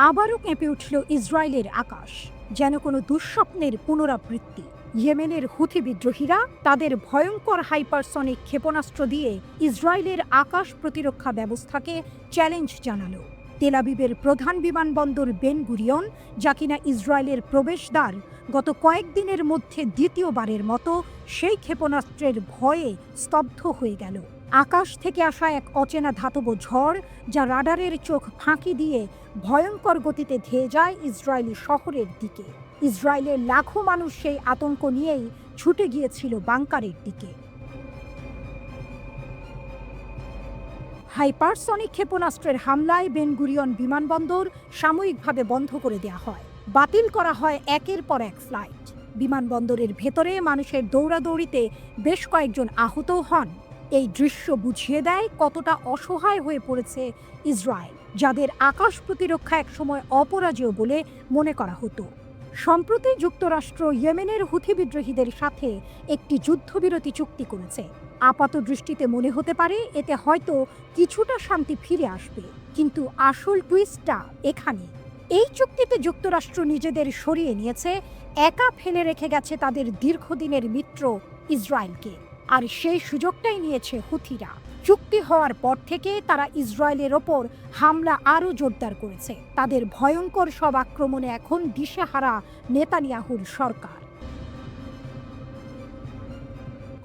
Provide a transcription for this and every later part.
আবারও কেঁপে উঠল ইসরায়েলের আকাশ, যেন কোনো দুঃস্বপ্নের পুনরাবৃত্তি। ইয়েমেনের হুথি বিদ্রোহীরা তাদের ভয়ঙ্কর হাইপারসনিক ক্ষেপণাস্ত্র দিয়ে ইসরায়েলের আকাশ প্রতিরক্ষা ব্যবস্থাকে চ্যালেঞ্জ জানালো। তেল আবিবের প্রধান বিমানবন্দর বেন গুরিয়ন, যা কিনা ইসরায়েলের প্রবেশদ্বার, গত কয়েকদিনের মধ্যে দ্বিতীয়বারের মতো সেই ক্ষেপণাস্ত্রের ভয়ে স্তব্ধ হয়ে গেল। আকাশ থেকে আসা এক অচেনা ধাতব ঝড়, যা রাডারের চোখ ফাঁকি দিয়ে ভয়ঙ্কর গতিতে ধেয়ে যায় ইসরায়েলি শহরের দিকে। ইসরায়েলের লাখো মানুষ সেই আতঙ্ক নিয়েই ছুটে গিয়েছিল বাংকারের দিকে। হাইপারসনিক ক্ষেপণাস্ত্রের হামলায় বেন গুরিয়ন বিমানবন্দর সাময়িকভাবে বন্ধ করে দেওয়া হয়। বাতিল করা হয় একের পর এক ফ্লাইট। বিমানবন্দরের ভেতরে মানুষের দৌড়াদৌড়িতে বেশ কয়েকজন আহতও হন। এই দৃশ্য বুঝিয়ে দেয় কতটা অসহায় হয়ে পড়েছে ইসরায়েল, যাদের আকাশ প্রতিরক্ষা একসময় অপরাজেয় বলে মনে করা হতো। সম্প্রতি যুক্তরাষ্ট্র ইয়েমেনের হুথি বিদ্রোহীদের সাথে একটি যুদ্ধবিরতি চুক্তি করেছে। আপাত দৃষ্টিতে মনে হতে পারে এতে হয়তো কিছুটা শান্তি ফিরে আসবে, কিন্তু আসল টুইস্টটা এখানে। এই চুক্তিতে যুক্তরাষ্ট্র নিজেদের সরিয়ে নিয়েছে, একা ফেলে রেখে গেছে তাদের দীর্ঘদিনের মিত্র ইসরায়েলকে। আর সেই সুযোগটাই নিয়েছে হুথিরা। চুক্তি হওয়ার পর থেকে তারা ইসরায়েলের ওপর হামলা আরও জোরদার করেছে। তাদের ভয়ঙ্কর সব আক্রমণে এখন দিশেহারা নেতানিয়াহুর সরকার।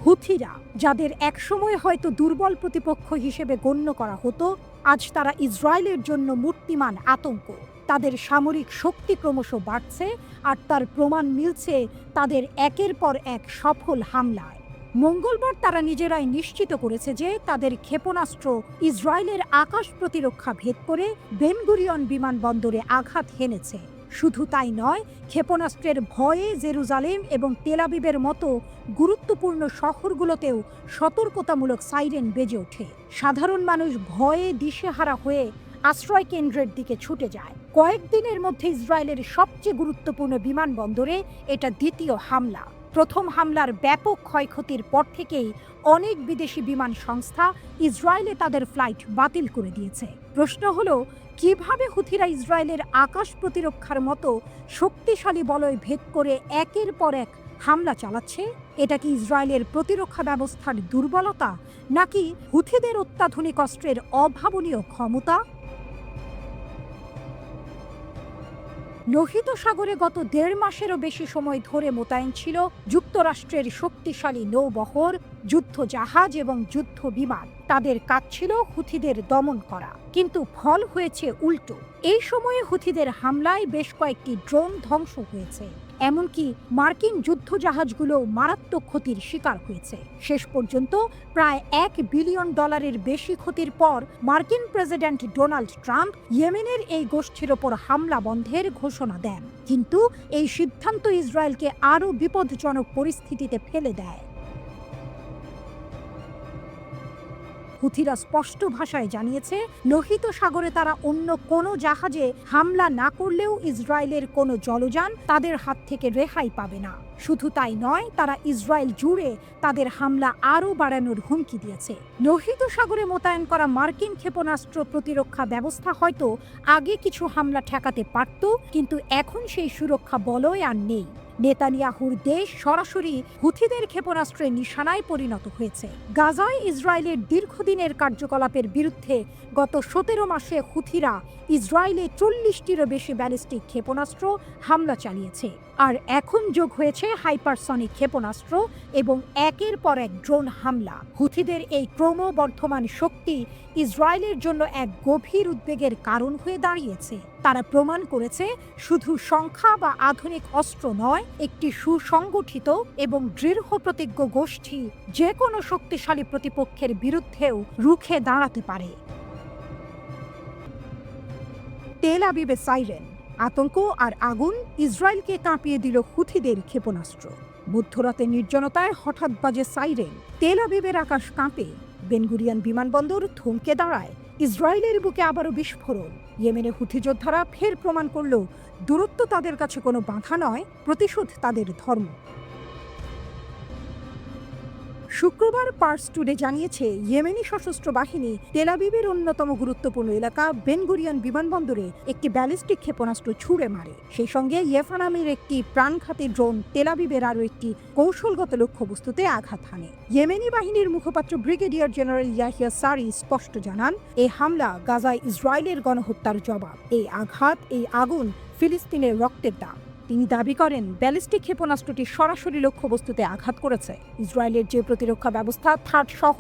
হুথিরা, যাদের একসময় হয়তো দুর্বল প্রতিপক্ষ হিসেবে গণ্য করা হতো, আজ তারা ইসরায়েলের জন্য মূর্তিমান আতঙ্ক। তাদের সামরিক শক্তি ক্রমশ বাড়ছে, আর তার প্রমাণ মিলছে তাদের একের পর এক সফল হামলায়। মঙ্গলবার তারা নিজেরাই নিশ্চিত করেছে যে তাদের ক্ষেপণাস্ত্র ইসরায়েলের আকাশ প্রতিরক্ষা ভেদ করে বেন গুরিয়ন বিমানবন্দরে আঘাত হেনেছে। শুধু তাই নয়, ক্ষেপণাস্ত্রের ভয়ে জেরুজালেম এবং তেল আবিবের মতো গুরুত্বপূর্ণ শহরগুলোতেও সতর্কতামূলক সাইরেন বেজে ওঠে। সাধারণ মানুষ ভয়ে দিশেহারা হয়ে আশ্রয় কেন্দ্রের দিকে ছুটে যায়। কয়েকদিনের মধ্যে ইসরায়েলের সবচেয়ে গুরুত্বপূর্ণ বিমানবন্দরে এটা দ্বিতীয় হামলা। প্রথম হামলার ব্যাপক ক্ষয়ক্ষতির পর থেকেই অনেক বিদেশি বিমান সংস্থা ইসরায়েলে তাদের ফ্লাইট বাতিল করে দিয়েছে। প্রশ্ন হলো, কিভাবে হুথিরা ইসরায়েলের আকাশ প্রতিরক্ষার মতো শক্তিশালী বলয় ভেদ করে একের পর এক হামলা চালাচ্ছে? এটা কি ইসরায়েলের প্রতিরক্ষা ব্যবস্থার দুর্বলতা, নাকি হুথিদের অত্যাধুনিক অস্ত্রের অভাবনীয় ক্ষমতা? লোহিত সাগরে গত 1.5 মাসেরও বেশি সময় ধরে মোতায়েন ছিল যুক্তরাষ্ট্রের শক্তিশালী নৌবহর, যুদ্ধ জাহাজ এবং যুদ্ধ বিমান। তাদের কাজ ছিল হুথিদের দমন করা, কিন্তু ফল হয়েছে উল্টো। এই সময়ে হুথিদের হামলায় বেশ কয়েকটি ড্রোন ধ্বংস হয়েছে, এমনকি মার্কিন যুদ্ধ জাহাজগুলো মারাত্মক ক্ষতির শিকার হয়েছে। শেষ পর্যন্ত প্রায় $1 বিলিয়ন বেশি ক্ষতির পর মার্কিন প্রেসিডেন্ট ডোনাল্ড ট্রাম্প ইয়েমেনের এই গোষ্ঠীর ওপর হামলা বন্ধের ঘোষণা দেন। কিন্তু এই সিদ্ধান্ত ইসরায়েলকে আরও বিপজ্জনক পরিস্থিতিতে ফেলে দেয়। হুথিরা স্পষ্ট ভাষায় জানিয়েছে, লোহিত সাগরে তারা অন্য কোনো জাহাজে হামলা না করলেও ইসরায়েলের কোনো জলযান তাদের হাত থেকে রেহাই পাবে না। শুধু তাই নয়, তারা ইসরায়েল জুড়ে তাদের হামলা আরও বাড়ানোর হুমকি দিয়েছে। লোহিত সাগরে মোতায়েন করা মার্কিন ক্ষেপণাস্ত্র প্রতিরক্ষা ব্যবস্থা হয়তো আগে কিছু হামলা ঠেকাতে পারত, কিন্তু এখন সেই সুরক্ষা বলয় আর নেই। নেতানিয়াহুর দেশ সরাসরি হুথিদের ক্ষেপণাস্ত্রের নিশানায় পরিণত হয়েছে। গাজায় ইসরায়েলের দীর্ঘদিনের কার্যকলাপের বিরুদ্ধে গত 17 মাসে হুথিরা ইসরায়েলে 40টিরও বেশি ব্যালিস্টিক ক্ষেপণাস্ত্র হামলা চালিয়েছে। আর এখন যোগ হয়েছে হাইপারসনিক ক্ষেপণাস্ত্র এবং একের পর এক ড্রোন হামলা। হুথিদের এই ক্রমবর্ধমান শক্তি ইসরায়েলের জন্য এক গভীর উদ্বেগের কারণ হয়ে দাঁড়িয়েছে। তারা প্রমাণ করেছে, শুধু সংখ্যা বা আধুনিক অস্ত্র নয়, একটি সুসংগঠিত এবং দৃঢ়প্রতিজ্ঞ গোষ্ঠী যে কোনো শক্তিশালী প্রতিপক্ষের বিরুদ্ধেও রুখে দাঁড়াতে পারে। তেল আবিবে সাইরেন, আতঙ্ক আর আগুন ইসরায়েলকে কাঁপিয়ে দিল হুথিদের ক্ষেপণাস্ত্র। মধ্যরাতে নির্জনতায় হঠাৎ বাজে সাইরেন, তেল আবিবের আকাশ কাঁপে, বেন গুরিয়ন বিমানবন্দর থমকে দাঁড়ায়। ইসরায়েলের বুকে আবারও বিস্ফোরণ। ইয়েমেনে হুথি যোদ্ধারা ফের প্রমাণ করল, দূরত্ব তাদের কাছে কোনো বাধা নয়, প্রতিশোধ তাদের ধর্ম। শুক্রবার পার্স টুডে জানিয়েছে ইয়েমেনি সশস্ত্র বাহিনী তেল আবিবের অন্যতম গুরুত্বপূর্ণ এলাকা বেন গুরিয়ন বিমানবন্দরে একটি ব্যালিস্টিক ক্ষেপণাস্ত্র ছুড়ে মারে। সেই সঙ্গে ইয়েফা নামের একটি প্রাণঘাতী ড্রোন তেল আবিবের আরও একটি কৌশলগত লক্ষ্যবস্তুতে আঘাত হানে। ইয়েমেনি বাহিনীর মুখপাত্র ব্রিগেডিয়ার জেনারেল ইয়াহিয়া সারি স্পষ্ট জানান, এই হামলা গাজায় ইসরায়েলের গণহত্যার জবাব। এই আঘাত, এই আগুন ফিলিস্তিনের রক্তের দাম। তিনি দাবি করেন, ব্যালিস্টিক ক্ষেপণাস্ত্রটি সরাসরি লক্ষ্যবস্তুতে আঘাত করেছে। ইসরায়েলের যে প্রতিরক্ষা ব্যবস্থা থার্ড সহ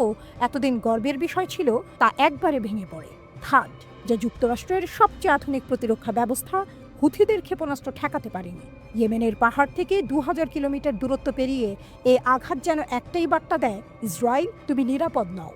এতদিন গর্বের বিষয় ছিল, তা একবারে ভেঙে পড়ে। থার্ড, যা যুক্তরাষ্ট্রের সবচেয়ে আধুনিক প্রতিরক্ষা ব্যবস্থা, হুথিদের ক্ষেপণাস্ত্র ঠেকাতে পারেনি। ইয়েমেনের পাহাড় থেকে 2000 কিলোমিটার দূরত্ব পেরিয়ে এই আঘাত যেন একটাই বার্তা দেয়, ইসরায়েল, তুমি নিরাপদ নও।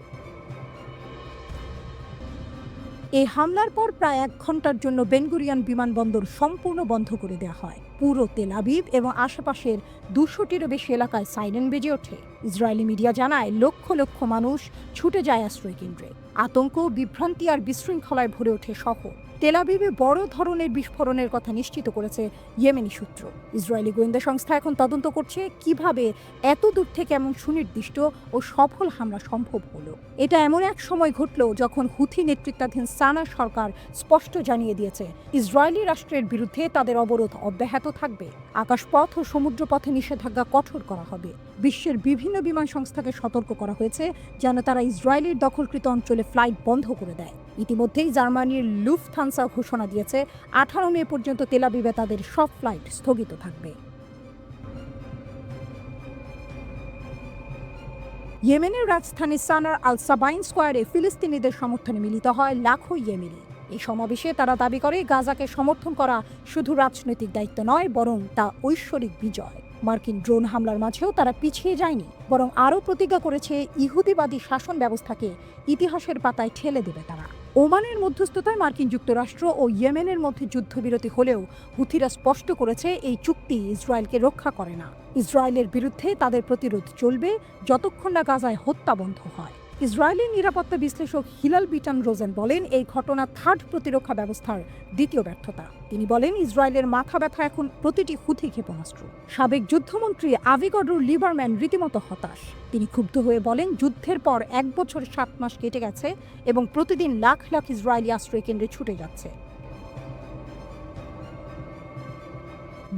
এই হামলার পর প্রায় 1 ঘন্টার জন্য বেন গুরিয়ন বিমানবন্দর সম্পূর্ণ বন্ধ করে দেওয়া হয়। পুরো তেল আবিব এবং আশেপাশের 200টিরও বেশি এলাকায় সাইরেন বেজে ওঠে। ইসরায়েলি মিডিয়া জানায়, লক্ষ লক্ষ মানুষ ছুটে যায় আশ্রয় কেন্দ্রে। আতঙ্ক, বিভ্রান্তি আর বিশৃঙ্খলায় ভরে ওঠে শহর। তেল আবিবে বড় ধরনের বিস্ফোরণের কথা নিশ্চিত করেছে ইয়েমেনি সূত্র। ইসরায়েলি গোয়েন্দা সংস্থা এখন তদন্ত করছে কিভাবে এত দূর থেকে এমন সুনির্দিষ্ট ও সফল হামলা সম্ভব হলো। এটা এমন এক সময় ঘটল যখন হুথি নেতৃত্বাধীন সানা সরকার স্পষ্ট জানিয়ে দিয়েছে, ইসরায়েলি রাষ্ট্রের বিরুদ্ধে তাদের অবরোধ অব্যাহত থাকবে। আকাশপথ ও সমুদ্রপথে নিষেধাজ্ঞা কঠোর করা হবে। বিশ্বের বিভিন্ন বিমান সংস্থাকে সতর্ক করা হয়েছে যেন তারা ইসরায়েলের দখলকৃত অঞ্চলে ফ্লাইট বন্ধ করে দেয়। ইতিমধ্যেই জার্মানির লুফথানসা ঘোষণা দিয়েছে 18 মে পর্যন্ত তেল আবিবে তাদের সব ফ্লাইট স্থগিত থাকবে। ইয়েমেনের রাজধানী সানার আল সাবাইন স্কোয়ারে ফিলিস্তিনিদের সমর্থনে মিলিত হয় লাখো ইয়েমেনি। এই সমাবেশে তারা দাবি করে, গাজাকে সমর্থন করা শুধু রাজনৈতিক দায়িত্ব নয়, বরং তা ঐশ্বরিক বিজয়। মার্কিন ড্রোন হামলার মাঝেও তারা পিছিয়ে যায়নি, বরং আরও প্রতিজ্ঞা করেছে ইহুদিবাদী শাসন ব্যবস্থাকে ইতিহাসের পাতায় ঠেলে দেবে তারা। ওমানের মধ্যস্থতায় মার্কিন যুক্তরাষ্ট্র ও ইয়েমেনের মধ্যে যুদ্ধবিরতি হলেও হুথিরা স্পষ্ট করেছে, এই চুক্তি ইসরায়েলকে রক্ষা করে না। ইসরায়েলের বিরুদ্ধে তাদের প্রতিরোধ চলবে যতক্ষণ না গাজায় হত্যা বন্ধ হয়। ইসরায়েলের নিরাপত্তা বিশ্লেষক হিলাল বিটান রোজেন বলেন, এই ঘটনা থার্ড প্রতিরক্ষা ব্যবস্থার দ্বিতীয় ব্যর্থতা। তিনি বলেন, ইসরায়েলের মাথা ব্যথা এখন প্রতিটি হুথি ক্ষেপণাস্ত্র। সাবেক যুদ্ধমন্ত্রী আভিগডর লিবারম্যান রীতিমতো হতাশ। তিনি ক্ষুব্ধ হয়ে বলেন, যুদ্ধের পর 1 বছর 7 মাস কেটে গেছে এবং প্রতিদিন লাখ লাখ ইসরায়েলি আশ্রয় কেন্দ্রে ছুটে যাচ্ছে।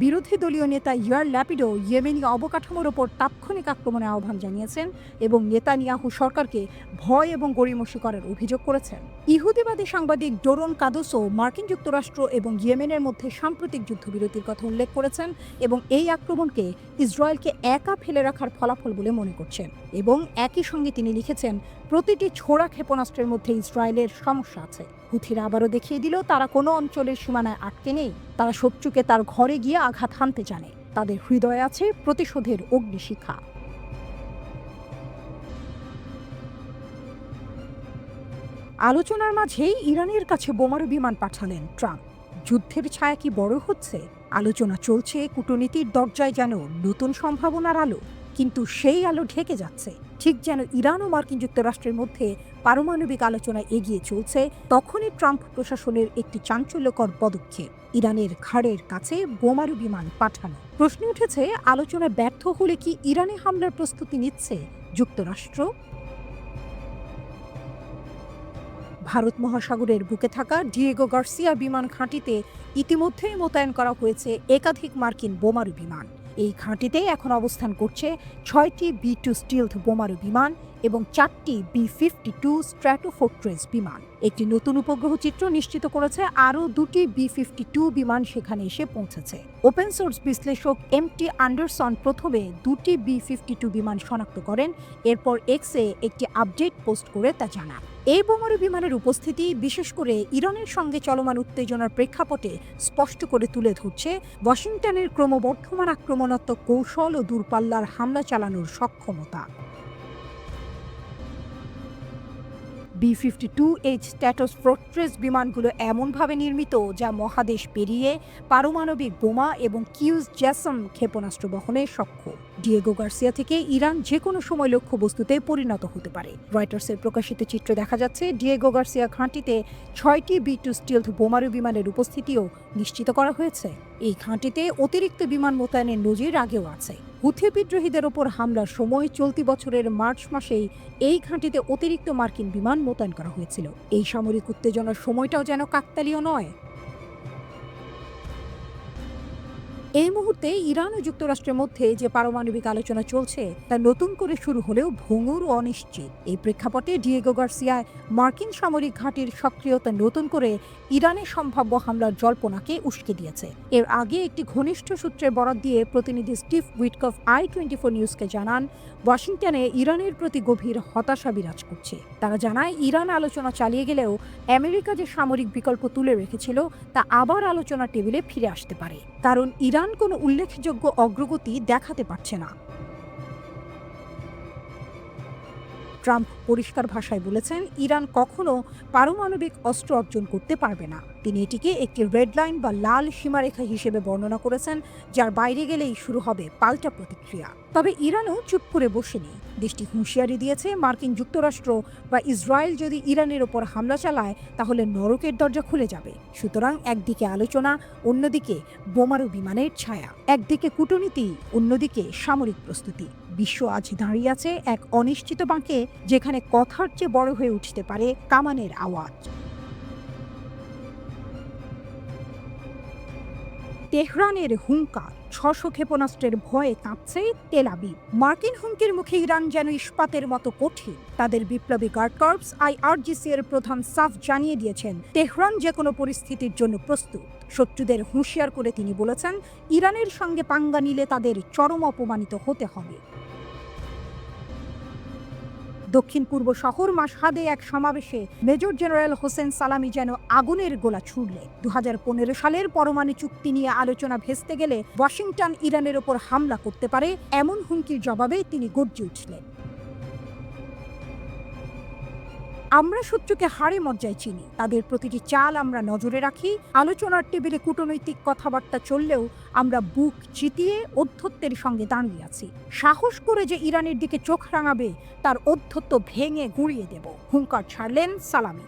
বিরোধী দলীয় নেতা ইয়ার ল্যাপিডো ইয়েমেনি অবকাঠামোর ওপর তাৎক্ষণিক আক্রমণের আহ্বান জানিয়েছেন এবং নেতানিয়াহু সরকারকে ভয় এবং গড়িমসি করার অভিযোগ করেছেন। ইহুদিবাদী সাংবাদিক ডোরন কাদোসো মার্কিন যুক্তরাষ্ট্র এবং ইয়েমেনের মধ্যে সাম্প্রতিক যুদ্ধবিরতির কথা উল্লেখ করেছেন এবং এই আক্রমণকে ইসরায়েলকে একা ফেলে রাখার ফলাফল বলে মনে করছেন। এবং একই সঙ্গে তিনি লিখেছেন, প্রতিটি ছোড়া ক্ষেপণাস্ত্রের মধ্যে ইসরায়েলের সমস্যা আছে। হুথিরা আবারও দেখিয়ে দিল, তারা কোনো অঞ্চলের সীমানায় আটকে নেই। তারা শত্রুকে তার ঘরে গিয়ে আঘাত হানতে জানে। তাদের হৃদয়ে আছে প্রতিশোধের অগ্নিশিখা। আলোচনার মাঝেই ইরানের কাছে বোমারু বিমান পাঠালেন ট্রাম্প। যুদ্ধের ছায়া কি বড় হচ্ছে? আলোচনা চলছে, কূটনীতির দরজায় যেন নতুন সম্ভাবনার আলো। কিন্তু সেই আলো ঢেকে যাচ্ছে। ঠিক যেন ইরান ও মার্কিন যুক্তরাষ্ট্রের মধ্যে পারমাণবিক আলোচনা এগিয়ে চলছে, তখনই ট্রাম্প প্রশাসনের একটি চাঞ্চল্যকর পদক্ষেপ, ইরানের ঘাড়ের কাছে বোমারু বিমান পাঠানো। প্রশ্ন উঠেছে, আলোচনা ব্যর্থ হলে কি ইরানে হামলার প্রস্তুতি নিচ্ছে যুক্তরাষ্ট্র? ভারত মহাসাগরের বুকে থাকা ডিয়েগো গার্সিয়া বিমান ঘাঁটিতে ইতিমধ্যেই মোতায়েন করা হয়েছে একাধিক মার্কিন বোমারু বিমান। এই ঘাঁটিতে এখন অবস্থান করছে 6টি B-2 স্টিলথ বোমারু বিমান এবং 4টি B-52 স্ট্র্যাটোফোর্ট্রেস বিমান। একটি নতুন উপগ্রহ চিত্র নিশ্চিত করেছে আরও 2টি B-52 বিমান সেখানে এসে পৌঁছেছে। ওপেন সোর্স বিশ্লেষক MT অ্যান্ডারসন প্রথমে 2টি B-52 বিমান শনাক্ত করেন, এরপর এক্সে একটি আপডেট পোস্ট করে তা জানান। এই বোমারু বিমানের উপস্থিতি বিশেষ করে ইরানের সঙ্গে চলমান উত্তেজনার প্রেক্ষাপটে স্পষ্ট করে তুলে ধরছে ওয়াশিংটনের ক্রমবর্ধমান আক্রমণাত্মক কৌশল ও দূরপাল্লার হামলা চালানোর সক্ষমতা। B-52H স্ট্র্যাটোফোর্ট্রেস বিমানগুলো এমনভাবে নির্মিত যা মহাদেশ পেরিয়ে পারমাণবিক বোমা এবং কিউজ জ্যাসম ক্ষেপণাস্ত্র বহনে সক্ষম। ডিয়েগো গার্সিয়া থেকে ইরান যে কোনো সময় লক্ষ্যবস্তুতে পরিণত হতে পারে। রয়টার্সের প্রকাশিত চিত্র দেখা যাচ্ছে, ডিয়েগো গার্সিয়া ঘাঁটিতে 6টি B-2 স্টিলথ বোমারু বিমানের উপস্থিতিও নিশ্চিত করা হয়েছে। এই ঘাঁটিতে অতিরিক্ত বিমান মোতায়েনের নজির আগেও আছে। হুথি বিদ্রোহীদের ওপর হামলার সময় চলতি বছরের মার্চ মাসেই এই ঘাঁটিতে অতিরিক্ত মার্কিন বিমান মোতায়েন করা হয়েছিল। এই সামরিক উত্তেজনার সময়টাও যেন কাকতালীয় নয়। এই মুহূর্তে ইরান ও যুক্তরাষ্ট্রের মধ্যে যে পারমাণবিক আলোচনা চলছে তা নতুন করে শুরু হলেও ভঙ্গুর ও অনিশ্চিত। এই প্রেক্ষাপটে ডিয়েগো গার্সিয়ায় মার্কিন সামরিক ঘাঁটির সক্রিয়তা নতুন করে ইরানের সম্ভাব্য হামলার জল্পনাকে উস্কে দিয়েছে। এর আগে একটি ঘনিষ্ঠ সূত্রের বরাত দিয়ে প্রতিনিধি স্টিভ উইটকফ i24 নিউজকে জানান, ওয়াশিংটনে ইরানের প্রতি গভীর হতাশা বিরাজ করছে। তারা জানায়, ইরান আলোচনা চালিয়ে গেলেও আমেরিকা যে সামরিক বিকল্প তুলে রেখেছিল তা আবার আলোচনা টেবিলে ফিরে আসতে পারে, কারণ ইরান কোনো উল্লেখযোগ্য অগ্রগতি দেখাতে পারছে না। ট্রাম্প পরিষ্কার ভাষায় বলেছেন, ইরান কখনো পারমাণবিক অস্ত্র অর্জন করতে পারবে না। তিনি এটিকে একটি রেড লাইন বা লাল সীমারেখা হিসেবে বর্ণনা করেছেন, যার বাইরে গেলেই শুরু হবে পাল্টা প্রতিক্রিয়া। তবে ইরানও চুপ করে বসেনি। দেশটি হুঁশিয়ারি দিয়েছে, মার্কিন যুক্তরাষ্ট্র বা ইসরায়েল যদি ইরানের ওপর হামলা চালায় তাহলে নরকের দরজা খুলে যাবে। সুতরাং একদিকে আলোচনা, অন্যদিকে বোমারু বিমানের ছায়া। একদিকে কূটনীতি, অন্যদিকে সামরিক প্রস্তুতি। বিশ্ব আজ দাঁড়িয়ে আছে এক অনিশ্চিত বাঁকে, যেখানে কথার চেয়ে বড় হয়ে উঠতে পারে কামানের আওয়াজ। তেহরানের হুঙ্কার, 600 ক্ষেপণাস্ত্রের ভয়ে কাঁপছে তেল আবিব। মার্কিন হুমকির মুখে ইরান যেন ইস্পাতের মতো কঠিন। তাদের বিপ্লবী গার্ড কর্পস IRGC এর প্রধান সাফ জানিয়ে দিয়েছেন, তেহরান যে কোনো পরিস্থিতির জন্য প্রস্তুত। শত্রুদের হুঁশিয়ার করে তিনি বলেছেন, ইরানের সঙ্গে পাঙ্গা নিলে তাদের চরম অপমানিত হতে হবে। দক্ষিণ পূর্ব শহর মাশহাদে এক সমাবেশে মেজর জেনারেল হোসেন সালামি যেন আগুনের গোলা ছুড়লেন। 2015 সালের পরমাণু চুক্তি নিয়ে আলোচনা ভেস্তে গেলে ওয়াশিংটন ইরানের ওপর হামলা করতে পারে এমন হুমকির জবাবে তিনি গর্জে উঠলেন। আমরা শত্রুকে হাড়ে মজ্জায় চিনি, তাদের প্রতিটি চাল আমরা নজরে রাখি। আলোচনার টেবিলে কূটনৈতিক কথাবার্তা চললেও আমরা বুক চিতিয়ে অধ্যত্বের সঙ্গে দাঁড়িয়ে আছি। সাহস করে যে ইরানের দিকে চোখ রাঙাবে তার অধ্যত্ব ভেঙে গুঁড়িয়ে দেব, হুঙ্কার ছাড়লেন সালামি।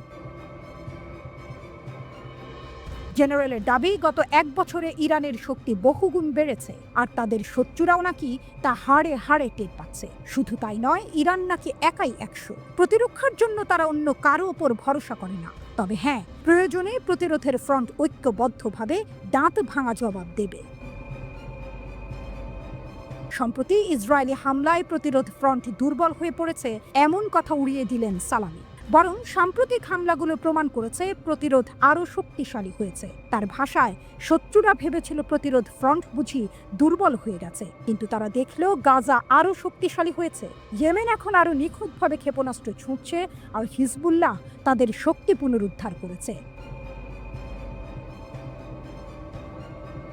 জেনারেলের দাবি, গত 1 বছরে ইরানের শক্তি বহুগুণ বেড়েছে, আর তাদের শত্রুরাও নাকি তা হাড়ে হাড়ে টের পাচ্ছে। শুধু তাই নয়, ইরান নাকি একাই 100। প্রতিরক্ষার জন্য তারা অন্য কারো ওপর ভরসা করে না। তবে হ্যাঁ, প্রয়োজনে প্রতিরোধের ফ্রন্ট ঐক্যবদ্ধভাবে দাঁত ভাঙা জবাব দেবে। সম্প্রতি ইসরায়েলি হামলায় প্রতিরোধ ফ্রন্ট দুর্বল হয়ে পড়েছে এমন কথা উড়িয়ে দিলেন সালামি। বরং সাম্প্রতিক হামলাগুলো প্রমাণ করেছে প্রতিরোধ আরও শক্তিশালী হয়েছে। তার ভাষায়, শত্রুরা ভেবেছিল প্রতিরোধ ফ্রন্ট বুঝি দুর্বল হয়ে গেছে, কিন্তু তারা দেখলো গাজা আরও শক্তিশালী হয়েছে। ইয়েমেন এখন আরও নিখুঁতভাবে ক্ষেপণাস্ত্র ছুঁড়ছে, আর হিজবুল্লাহ তাদের শক্তি পুনরুদ্ধার করেছে।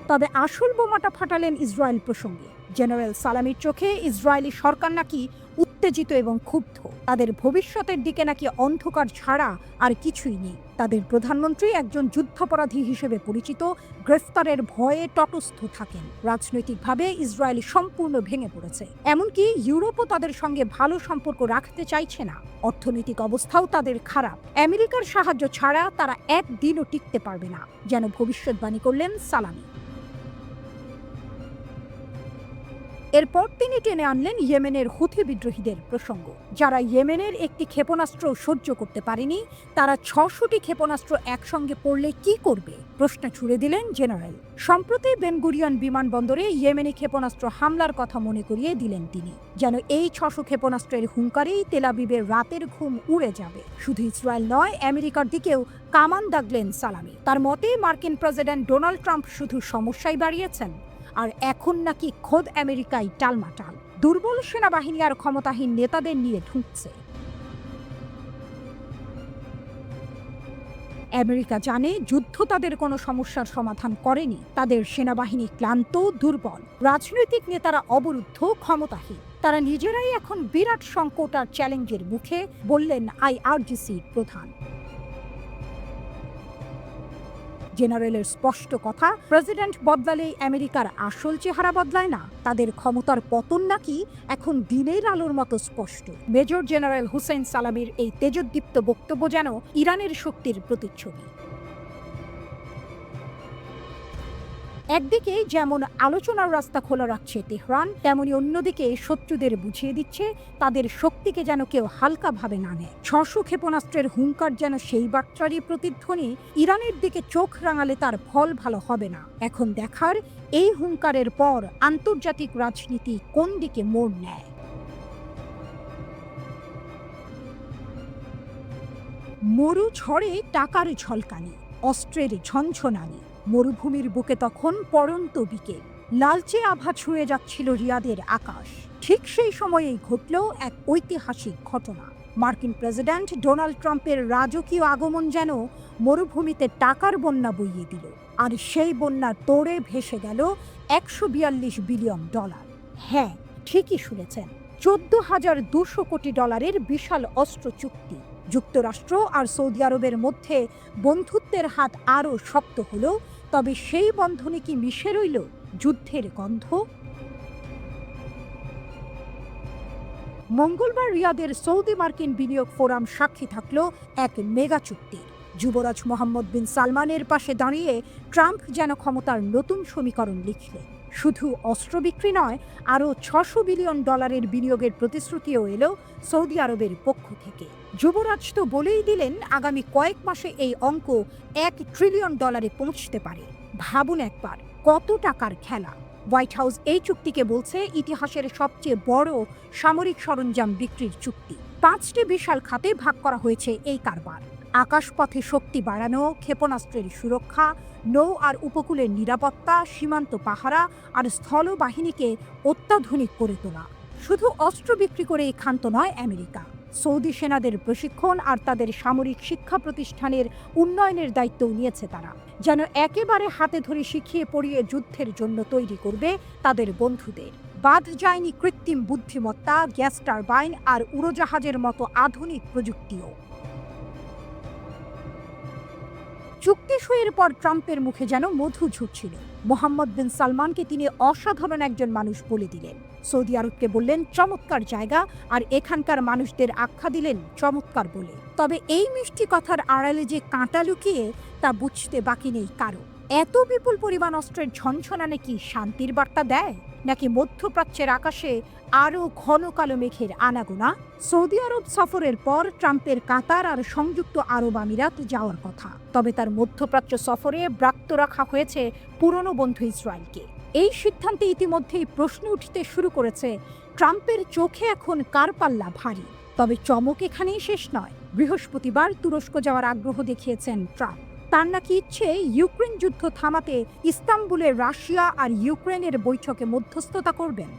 তবে আসল বোমাটা ফাটালেন ইসরায়েল প্রসঙ্গে। জেনারেল সালামির চোখে ইসরায়েলি সরকার নাকি উত্তেজিত এবং ক্ষুব্ধ। তাদের ভবিষ্যতের দিকে নাকি অন্ধকার ছাড়া আর কিছুই নেই। তাদের প্রধানমন্ত্রী একজন যুদ্ধাপরাধী হিসেবে পরিচিত, গ্রেফতারের ভয়ে তটস্থ থাকেন। রাজনৈতিকভাবে ইসরায়েল সম্পূর্ণ ভেঙে পড়েছে। এমনকি ইউরোপও তাদের সঙ্গে ভালো সম্পর্ক রাখতে চাইছে না। অর্থনৈতিক অবস্থাও তাদের খারাপ। আমেরিকার সাহায্য ছাড়া তারা একদিনও টিকতে পারবে না, যেন ভবিষ্যৎবাণী করলেন সালামি। এরপর তিনি টেনে আনলেন ইয়েমেনের হুথি বিদ্রোহীদের প্রসঙ্গ। যারা ইয়েমেনের একটি ক্ষেপণাস্ত্র সহ্য করতে পারেনি, তারা 600টি ক্ষেপণাস্ত্র একসঙ্গে পড়লে কি করবে, প্রশ্ন ছুড়ে দিলেন জেনারেল। সম্প্রতি বেনগুরিয়ন বিমানবন্দরে ইয়েমেনি ক্ষেপণাস্ত্র হামলার কথা মনে করিয়ে দিলেন তিনি, যেন এই 600 ক্ষেপণাস্ত্রের হুঙ্কারেই তেল আবিবের রাতের ঘুম উড়ে যাবে। শুধু ইসরায়েল নয়, আমেরিকার দিকেও কামান দাগলেন সালামি। তার মতে, মার্কিন প্রেসিডেন্ট ডোনাল্ড ট্রাম্প শুধু সমস্যাই বাড়িয়েছেন, আর এখন নাকি খোদ আমেরিকাই টালমাটাল। দুর্বল সেনাবাহিনী আর ক্ষমতাহীন নেতাদের নিয়ে ঢুকছে। আমেরিকা জানে যুদ্ধ তাদের কোনো সমস্যার সমাধান করেনি। তাদের সেনাবাহিনী ক্লান্ত, দুর্বল, রাজনৈতিক নেতারা অবরুদ্ধ, ক্ষমতাহীন। তারা নিজেরাই এখন বিরাট সংকট আর চ্যালেঞ্জের মুখে, বললেন IRGC প্রধান। জেনারেলের স্পষ্ট কথা, প্রেসিডেন্ট বদলালেই আমেরিকার আসল চেহারা বদলায় না। তাদের ক্ষমতার পতন নাকি এখন দিনের আলোর মতো স্পষ্ট। মেজর জেনারেল হুসেন সালামির এই তেজোদ্দীপ্ত বক্তব্য যেন ইরানের শক্তির প্রতিচ্ছবি। একদিকে যেমন আলোচনার রাস্তা খোলা রাখছে তেহরান, তেমনি অন্যদিকে শত্রুদের বুঝিয়ে দিচ্ছে তাদের শক্তিকে যেন কেউ হালকাভাবে না নেয়। 600 ক্ষেপণাস্ত্রের হুঙ্কার যেন সেই বার্তারই প্রতিধ্বনি, ইরানের দিকে চোখ রাঙালে তার ফল ভালো হবে না। এখন দেখার এই হুঙ্কারের পর আন্তর্জাতিক রাজনীতি কোন দিকে মোড় নেয়। মরু ঝড়ে টাকার ঝলকানি, অস্ত্রের ঝনঝনানি। মরুভূমির বুকে তখন পড়ন্ত বিকেল, লালচে আভা ছুঁয়ে যাচ্ছিল রিয়াদের আকাশ। ঠিক সেই সময়েই ঘটল এক ঐতিহাসিক ঘটনা। মার্কিন প্রেসিডেন্ট ডোনাল্ড ট্রাম্পের রাজকীয় আগমন যেন মরুভূমিতে টাকার বন্যা বইয়ে দিল। আর সেই বন্যার তোড়ে ভেসে গেল $142 বিলিয়ন। হ্যাঁ, ঠিকই শুনেছেন, $14,200 কোটি বিশাল অস্ত্র চুক্তি। যুক্তরাষ্ট্র আর সৌদি আরবের মধ্যে বন্ধুত্বের হাত আরও শক্ত হলো, তবে সেই বন্ধনে কি মিশে রইল যুদ্ধের গন্ধ? মঙ্গলবার রিয়াদের সৌদি মার্কিন বিনিয়োগ ফোরাম সাক্ষী থাকল এক মেগা চুক্তির। যুবরাজ মোহাম্মদ বিন সালমানের পাশে দাঁড়িয়ে ট্রাম্প যেন ক্ষমতার নতুন সমীকরণ লিখলেন। শুধু অস্ত্র বিক্রি নয়, আরও $600 বিলিয়ন বিনিয়োগের প্রতিশ্রুতিও এলো সৌদি আরবের পক্ষ থেকে। যুবরাজ তো বলেই দিলেন আগামী কয়েক মাসে এই অঙ্ক $1 ট্রিলিয়ন পৌঁছতে পারে। ভাবুন একবার, কত টাকার খেলা! হোয়াইট হাউস এই চুক্তিকে বলছে ইতিহাসের সবচেয়ে বড় সামরিক সরঞ্জাম বিক্রির চুক্তি। 5টি বিশাল খাতে ভাগ করা হয়েছে এই কারবার। আকাশপথে শক্তি বাড়ানো, ক্ষেপণাস্ত্রের সুরক্ষা, নৌ আর উপকূলের নিরাপত্তা, সীমান্ত পাহারা আর স্থলবাহিনীকে অত্যাধুনিক করে তোলা। শুধু অস্ত্র বিক্রি করেই ক্ষান্ত নয় আমেরিকা। সৌদি সেনাদের প্রশিক্ষণ আর তাদের সামরিক শিক্ষা প্রতিষ্ঠানের উন্নয়নের দায়িত্বও নিয়েছে তারা, যেন একেবারে হাতে ধরে শিখিয়ে পড়িয়ে যুদ্ধের জন্য তৈরি করবে তাদের বন্ধুদের। বাদ যায়নি কৃত্রিম বুদ্ধিমত্তা, গ্যাস টারবাইন আর উড়োজাহাজের মতো আধুনিক প্রযুক্তিও। চুক্তি সইয়ের পর ট্রাম্পের মুখে যেন মধু ঝরছিল। মোহাম্মদ বিন সালমানকে তিনি অসাধারণ একজন মানুষ বলে দিলেন, সৌদি আরবকে বললেন চমৎকার জায়গা, আর এখানকার মানুষদের আখ্যা দিলেন চমৎকার বলে। তবে এই মিষ্টি কথার আড়ালে যে কাঁটা লুকিয়ে, তা বুঝতে বাকি নেই কারো। এত বিপুল পরিমাণ অস্ত্রের ঝনঝনানি কি শান্তির বার্তা দেয়, নাকি মধ্যপ্রাচ্যের আকাশে আরও ঘন কালো মেঘের আনাগোনা? সৌদি আরব সফরের পর ট্রাম্পের কাতার আর সংযুক্ত আরব আমিরাত যাওয়ার কথা, তবে তার মধ্যপ্রাচ্য সফরে ব্রাত্য রাখা হয়েছে পুরনো বন্ধু ইসরায়েলকে। এই সিদ্ধান্তে ইতিমধ্যেই প্রশ্ন উঠতে শুরু করেছে, ট্রাম্পের চোখে এখন কার পাল্লা ভারী? তবে চমক এখানেই শেষ নয়। বৃহস্পতিবার তুরস্ক যাওয়ার আগ্রহ দেখিয়েছেন ট্রাম্প। তার নাকি ইচ্ছে ইউক্রেন যুদ্ধ থামাতে ইস্তাম্বুলে রাশিয়া আর ইউক্রেনের বৈঠকে মধ্যস্থতা করবেন।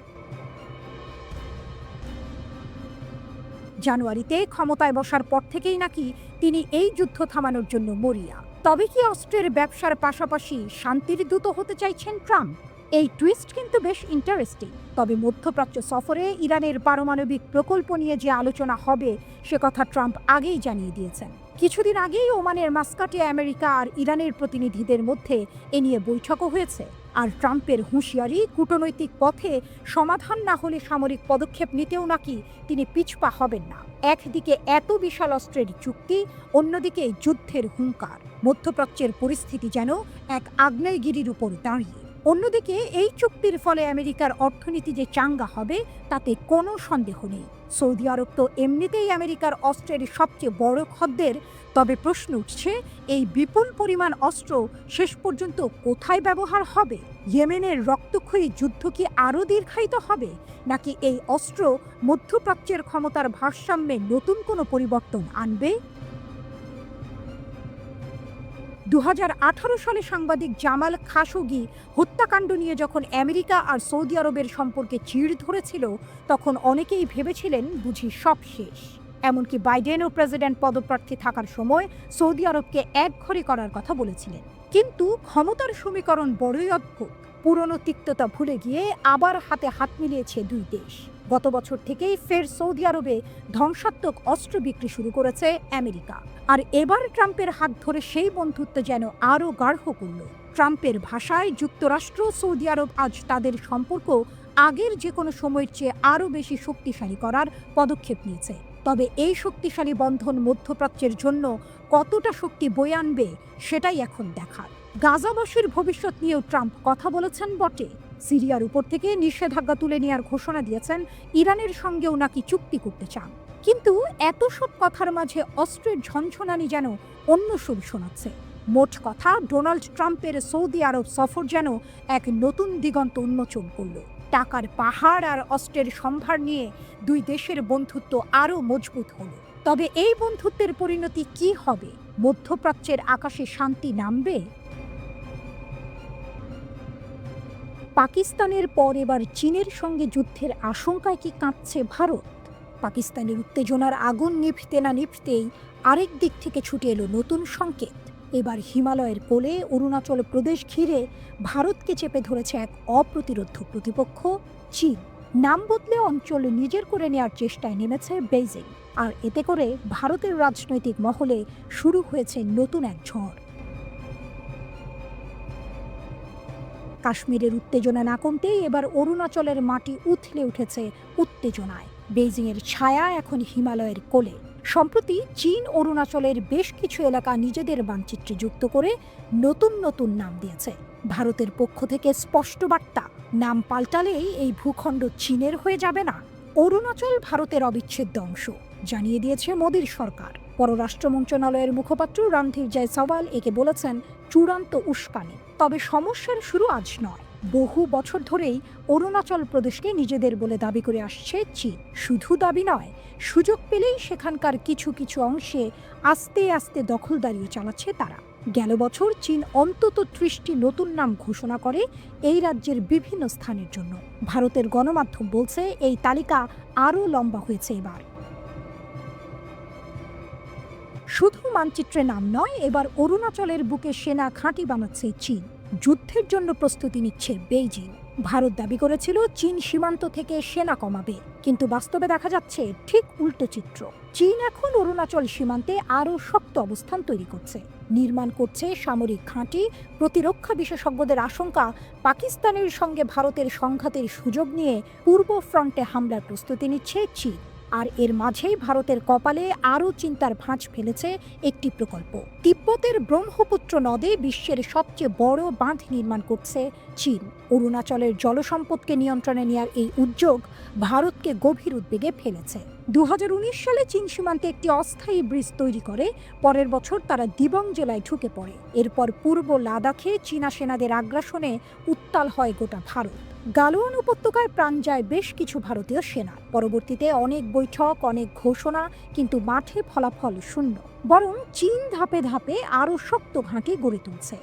জানুয়ারিতে ক্ষমতায় বসার পর থেকেই নাকি তিনি এই যুদ্ধ থামানোর জন্য মরিয়া। তবে কি অস্ত্রের ব্যবসার পাশাপাশি শান্তির দূত হতে চাইছেন ট্রাম্প? এই টুইস্ট কিন্তু বেশ ইন্টারেস্টিং। তবে মধ্যপ্রাচ্য সফরে ইরানের পারমাণবিক প্রকল্প নিয়ে যে আলোচনা হবে, সে কথা ট্রাম্প আগেই জানিয়ে দিয়েছেন। কিছুদিন আগেই ওমানের মাস্কাটে আমেরিকা আর ইরানের প্রতিনিধিদের মধ্যে এ নিয়ে বৈঠকও হয়েছে। আর ট্রাম্পের হুঁশিয়ারি, কূটনৈতিক পথে সমাধান না হলে সামরিক পদক্ষেপ নিতেও নাকি তিনি পিছপা হবেন না। একদিকে এত বিশাল অস্ত্রের চুক্তি, অন্যদিকে যুদ্ধের হুঙ্কার। মধ্যপ্রাচ্যের পরিস্থিতি যেন এক আগ্নেয়গিরির উপর দাঁড়িয়ে। অন্যদিকে এই চুক্তির ফলে আমেরিকার অর্থনীতি যে চাঙ্গা হবে, তাতে কোনো সন্দেহ নেই। সৌদি আরব তো এমনিতেই আমেরিকার অস্ত্রের সবচেয়ে বড় খদ্দের। তবে প্রশ্ন উঠছে, এই বিপুল পরিমাণ অস্ত্র শেষ পর্যন্ত কোথায় ব্যবহার হবে? ইয়েমেনের রক্তক্ষয়ী যুদ্ধ কি আরও দীর্ঘায়িত হবে, নাকি এই অস্ত্র মধ্যপ্রাচ্যের ক্ষমতার ভারসাম্যে নতুন কোনো পরিবর্তন আনবে? 2018 সালে সাংবাদিক জামাল খাশোগি হত্যাকাণ্ড নিয়ে যখন আমেরিকা আর সৌদি আরবের সম্পর্কে চিড় ধরেছিল, তখন অনেকেই ভেবেছিলেন বুঝি সব শেষ। এমনকি বাইডেনও প্রেসিডেন্ট পদপ্রার্থী থাকার সময় সৌদি আরবকে একঘরে করার কথা বলেছিলেন। কিন্তু ক্ষমতার সমীকরণ বড়ই অদ্ভুত। পুরনো তিক্ততা ভুলে গিয়ে আবার হাতে হাত মিলিয়েছে দুই দেশ। গত বছর থেকেই ফের সৌদি আরবে ধ্বংসাত্মক অস্ত্র বিক্রি শুরু করেছে আমেরিকা। আর এবার ট্রাম্পের হাত ধরে সেই বন্ধুত্ব যেন আরও গাঢ় করল। ট্রাম্পের ভাষায় যুক্তরাষ্ট্র সৌদি আরব আজ তাদের সম্পর্ক আগের যে কোনো সময়ের চেয়ে আরও বেশি শক্তিশালী করার পদক্ষেপ নিয়েছে। তবে এই শক্তিশালী বন্ধন মধ্যপ্রাচ্যের জন্য কতটা শক্তি বয়ে আনবে, সেটাই এখন দেখার। গাজাবাসীর ভবিষ্যৎ নিয়েও ট্রাম্প কথা বলেছেন বটে। সিরিয়ার উপর থেকে নিষেধাজ্ঞা তুলে নেওয়ার ঘোষণা দিয়েছেন, ইরানের সঙ্গেও নাকি চুক্তি করতে চান। কিন্তু এত সব কথার মাঝে অস্ত্রের ঝনঝনানি যেন অন্য সুর শোনাচ্ছে। মোট কথা, ডোনাল্ড ট্রাম্পের সৌদি আরব সফর যেন এক নতুন দিগন্ত উন্মোচন করল। টাকার পাহাড় আর অস্ত্রের সম্ভার নিয়ে দুই দেশের বন্ধুত্ব আরও মজবুত হলো। তবে এই বন্ধুত্বের পরিণতি কি হবে? মধ্যপ্রাচ্যের আকাশে শান্তি নামবে? পাকিস্তানের পর এবার চীনের সঙ্গে যুদ্ধের আশঙ্কায় কি কাঁপছে ভারত? পাকিস্তানের উত্তেজনার আগুন নিভতে না নিভতেই আরেক দিক থেকে ছুটে এলো নতুন সংকেত। এবার হিমালয়ের কোলে অরুণাচল প্রদেশ ঘিরে ভারতকে চেপে ধরেছে এক অপ্রতিরোধ প্রতিপক্ষ, চীন। নাম বদলে অঞ্চল নিজের করে নেওয়ার চেষ্টায় নেমেছে বেইজিং। আর এতে করে ভারতের রাজনৈতিক মহলে শুরু হয়েছে নতুন এক ঝড়। কাশ্মীরের উত্তেজনা না কমতেই এবার অরুণাচলের মাটি উথলে উঠেছে উত্তেজনায়। বেইজিংয়ের ছায়া এখন হিমালয়ের কোলে। সম্প্রতি চীন অরুণাচলের বেশ কিছু এলাকা নিজেদের মানচিত্রে যুক্ত করে নতুন নতুন নাম দিয়েছে। ভারতের পক্ষ থেকে স্পষ্ট বার্তা, নাম পাল্টালেই এই ভূখণ্ড চীনের হয়ে যাবে না। অরুণাচল ভারতের অবিচ্ছেদ্য অংশ, জানিয়ে দিয়েছে মোদীর সরকার। পররাষ্ট্র মন্ত্রণালয়ের মুখপাত্র রণধীর জয়সওয়াল একে বলেছেন চূড়ান্ত উস্কানি। তবে সমস্যার শুরু আজ নয়, বহু বছর ধরেই অরুণাচল প্রদেশকে নিজেদের বলে দাবি করে আসছে চীন। শুধু দাবি নয়, সুযোগ পেলেই সেখানকার কিছু কিছু অংশে আস্তে আস্তে দখলদারিও চালাচ্ছে তারা। গেল বছর চীন অন্তত ৩০টি নতুন নাম ঘোষণা করে এই রাজ্যের বিভিন্ন স্থানের জন্য। ভারতের গণমাধ্যম বলছে এই তালিকা আরও লম্বা হয়েছে এবার। শুধু মানচিত্রে নাম নয়, এবার অরুণাচলের বুকে সেনা ঘাঁটি বানাচ্ছে চীন। যুদ্ধের জন্য প্রস্তুতি নিচ্ছে বেইজিং। ভারত দাবি করেছিল চীন সীমান্ত থেকে সেনা কমাবে, কিন্তু বাস্তবে দেখা যাচ্ছে ঠিক উল্টো চিত্র। চীন এখন অরুণাচল সীমান্তে আরও শক্ত অবস্থান তৈরি করছে, নির্মাণ করছে সামরিক ঘাঁটি। প্রতিরক্ষা বিশেষজ্ঞদের আশঙ্কা, পাকিস্তানের সঙ্গে ভারতের সংঘাতের সুযোগ নিয়ে পূর্ব ফ্রন্টে হামলার প্রস্তুতি নিচ্ছে চীন। আর এর মাঝেই ভারতের কপালে আরও চিন্তার ভাঁজ ফেলেছে একটি প্রকল্প। তিব্বতের ব্রহ্মপুত্র নদে বিশ্বের সবচেয়ে বড় বাঁধ নির্মাণ করছে চীন। অরুণাচলের জলসম্পদকে নিয়ন্ত্রণে নেওয়ার এই উদ্যোগ ভারতকে গভীর উদ্বেগে ফেলেছে। ২০১৯ সালে চীন সীমান্তে একটি অস্থায়ী ব্রিজ তৈরি করে পরের বছর তারা দিবং জেলায় ঢুকে পড়ে। এরপর পূর্ব লাদাখে চীনা সেনাদের আগ্রাসনে উত্তাল হয় গোটা ভারত। গালওয়ান উপত্যকায় প্রাণ যায় বেশ কিছু ভারতীয় সেনা। পরবর্তীতে অনেক বৈঠক, অনেক ঘোষণা, কিন্তু মাঠে ফলাফল শূন্য। বরং চীন ধাপে ধাপে আরও শক্ত ঘাঁটি গড়ে তুলছে।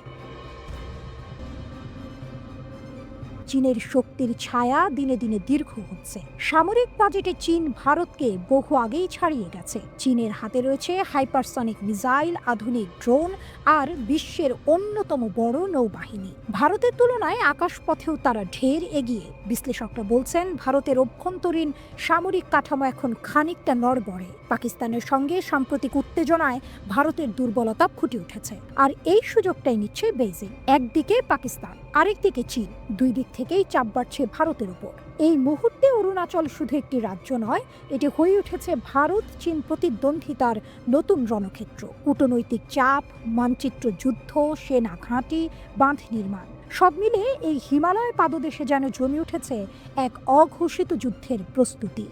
চীনের শক্তির ছায়া দিনে দিনে দীর্ঘ হচ্ছে। সামরিক বাজেটে চীন ভারতকে বহু আগেই ছাড়িয়ে গেছে। চীনের হাতে রয়েছে হাইপারসনিক মিসাইল, আধুনিক ড্রোন আর বিশ্বের অন্যতম বড় নৌবাহিনী। ভারতের তুলনায় আকাশপথেও তারা ঢের এগিয়ে। বিশ্লেষকরা বলছেন ভারতের অভ্যন্তরীণ সামরিক কাঠামো এখন খানিকটা নড়বড়ে। পাকিস্তানের সঙ্গে সাম্প্রতিক উত্তেজনায় ভারতের দুর্বলতা ফুটে উঠেছে, আর এই সুযোগটাই নিচ্ছে বেইজিং। একদিকে পাকিস্তান, আরেকদিকে চীন, দুই দিক থেকেই চাপ বাড়ছে ভারতের উপর। এই মুহূর্তে অরুণাচল শুধু একটি রাজ্য নয়, এটি হয়ে উঠেছে ভারত চীন প্রতিদ্বন্দ্বিতার নতুন রণক্ষেত্র। কূটনৈতিক চাপ, মানচিত্র যুদ্ধ, সেনা ঘাঁটি, বাঁধ নির্মাণ, সব মিলে এই হিমালয় পাদদেশে যেন জমে উঠেছে এক অঘোষিত যুদ্ধের প্রস্তুতি।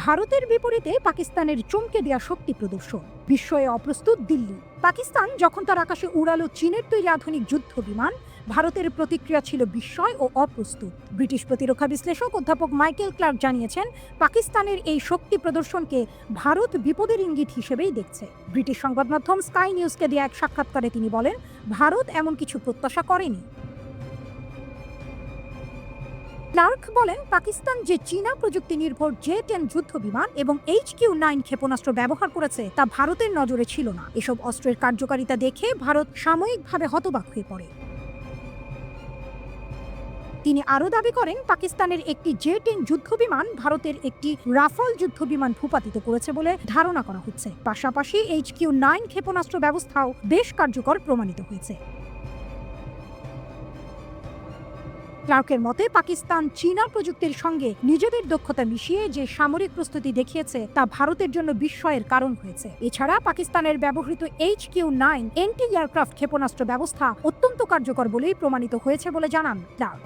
ভারতের বিপরীতে পাকিস্তানের চমকে দেওয়া শক্তি প্রদর্শন। বিস্ময়ে অপ্রস্তুত দিল্লি। পাকিস্তান যখন তার আকাশে উড়ালো চীনের তৈরি আধুনিক যুদ্ধ বিমান, ভারতের প্রতিক্রিয়া ছিল বিস্ময় ও অপ্রস্তুত। ব্রিটিশ প্রতিরক্ষা বিশ্লেষক অধ্যাপক মাইকেল ক্লার্ক জানিয়েছেন, পাকিস্তানের এই শক্তি প্রদর্শনকে ভারত বিপদের ইঙ্গিত হিসেবেই দেখছে। ব্রিটিশ সংবাদ মাধ্যম স্কাই নিউজকে দেওয়া এক সাক্ষাৎকারে তিনি বলেন, ভারত এমন কিছু প্রত্যাশা করেনি। ক্লার্ক বলেন, পাকিস্তান যে চীনা প্রযুক্তি নির্ভর জে-10 যুদ্ধ বিমান এবং HQ-9 ক্ষেপণাস্ত্র ব্যবহার করেছে তা ভারতের নজরে ছিল না। এসব অস্ত্রের কার্যকারিতা দেখে ভারত সাময়িকভাবে হতবাক হয়ে পড়ে। তিনি আরও দাবি করেন, পাকিস্তানের একটি জে-10 যুদ্ধ বিমান ভারতের একটি রাফাল যুদ্ধ বিমান ভূপাতিত করেছে বলে ধারণা করা হচ্ছে। পাশাপাশি HQ-9 ক্ষেপণাস্ত্র ব্যবস্থাও বেশ কার্যকর প্রমাণিত হয়েছে। ক্লার্কের মতে পাকিস্তান চীনা প্রযুক্তির সঙ্গে নিজেদের দক্ষতা মিশিয়ে যে সামরিক প্রস্তুতি দেখিয়েছে তা ভারতের জন্য বিস্ময়ের কারণ হয়েছে। এছাড়া পাকিস্তানের ব্যবহৃত HQ-9 এন্টি এয়ারক্রাফট ক্ষেপণাস্ত্র ব্যবস্থা অত্যন্ত কার্যকর বলেই প্রমাণিত হয়েছে বলে জানান ক্লার্ক।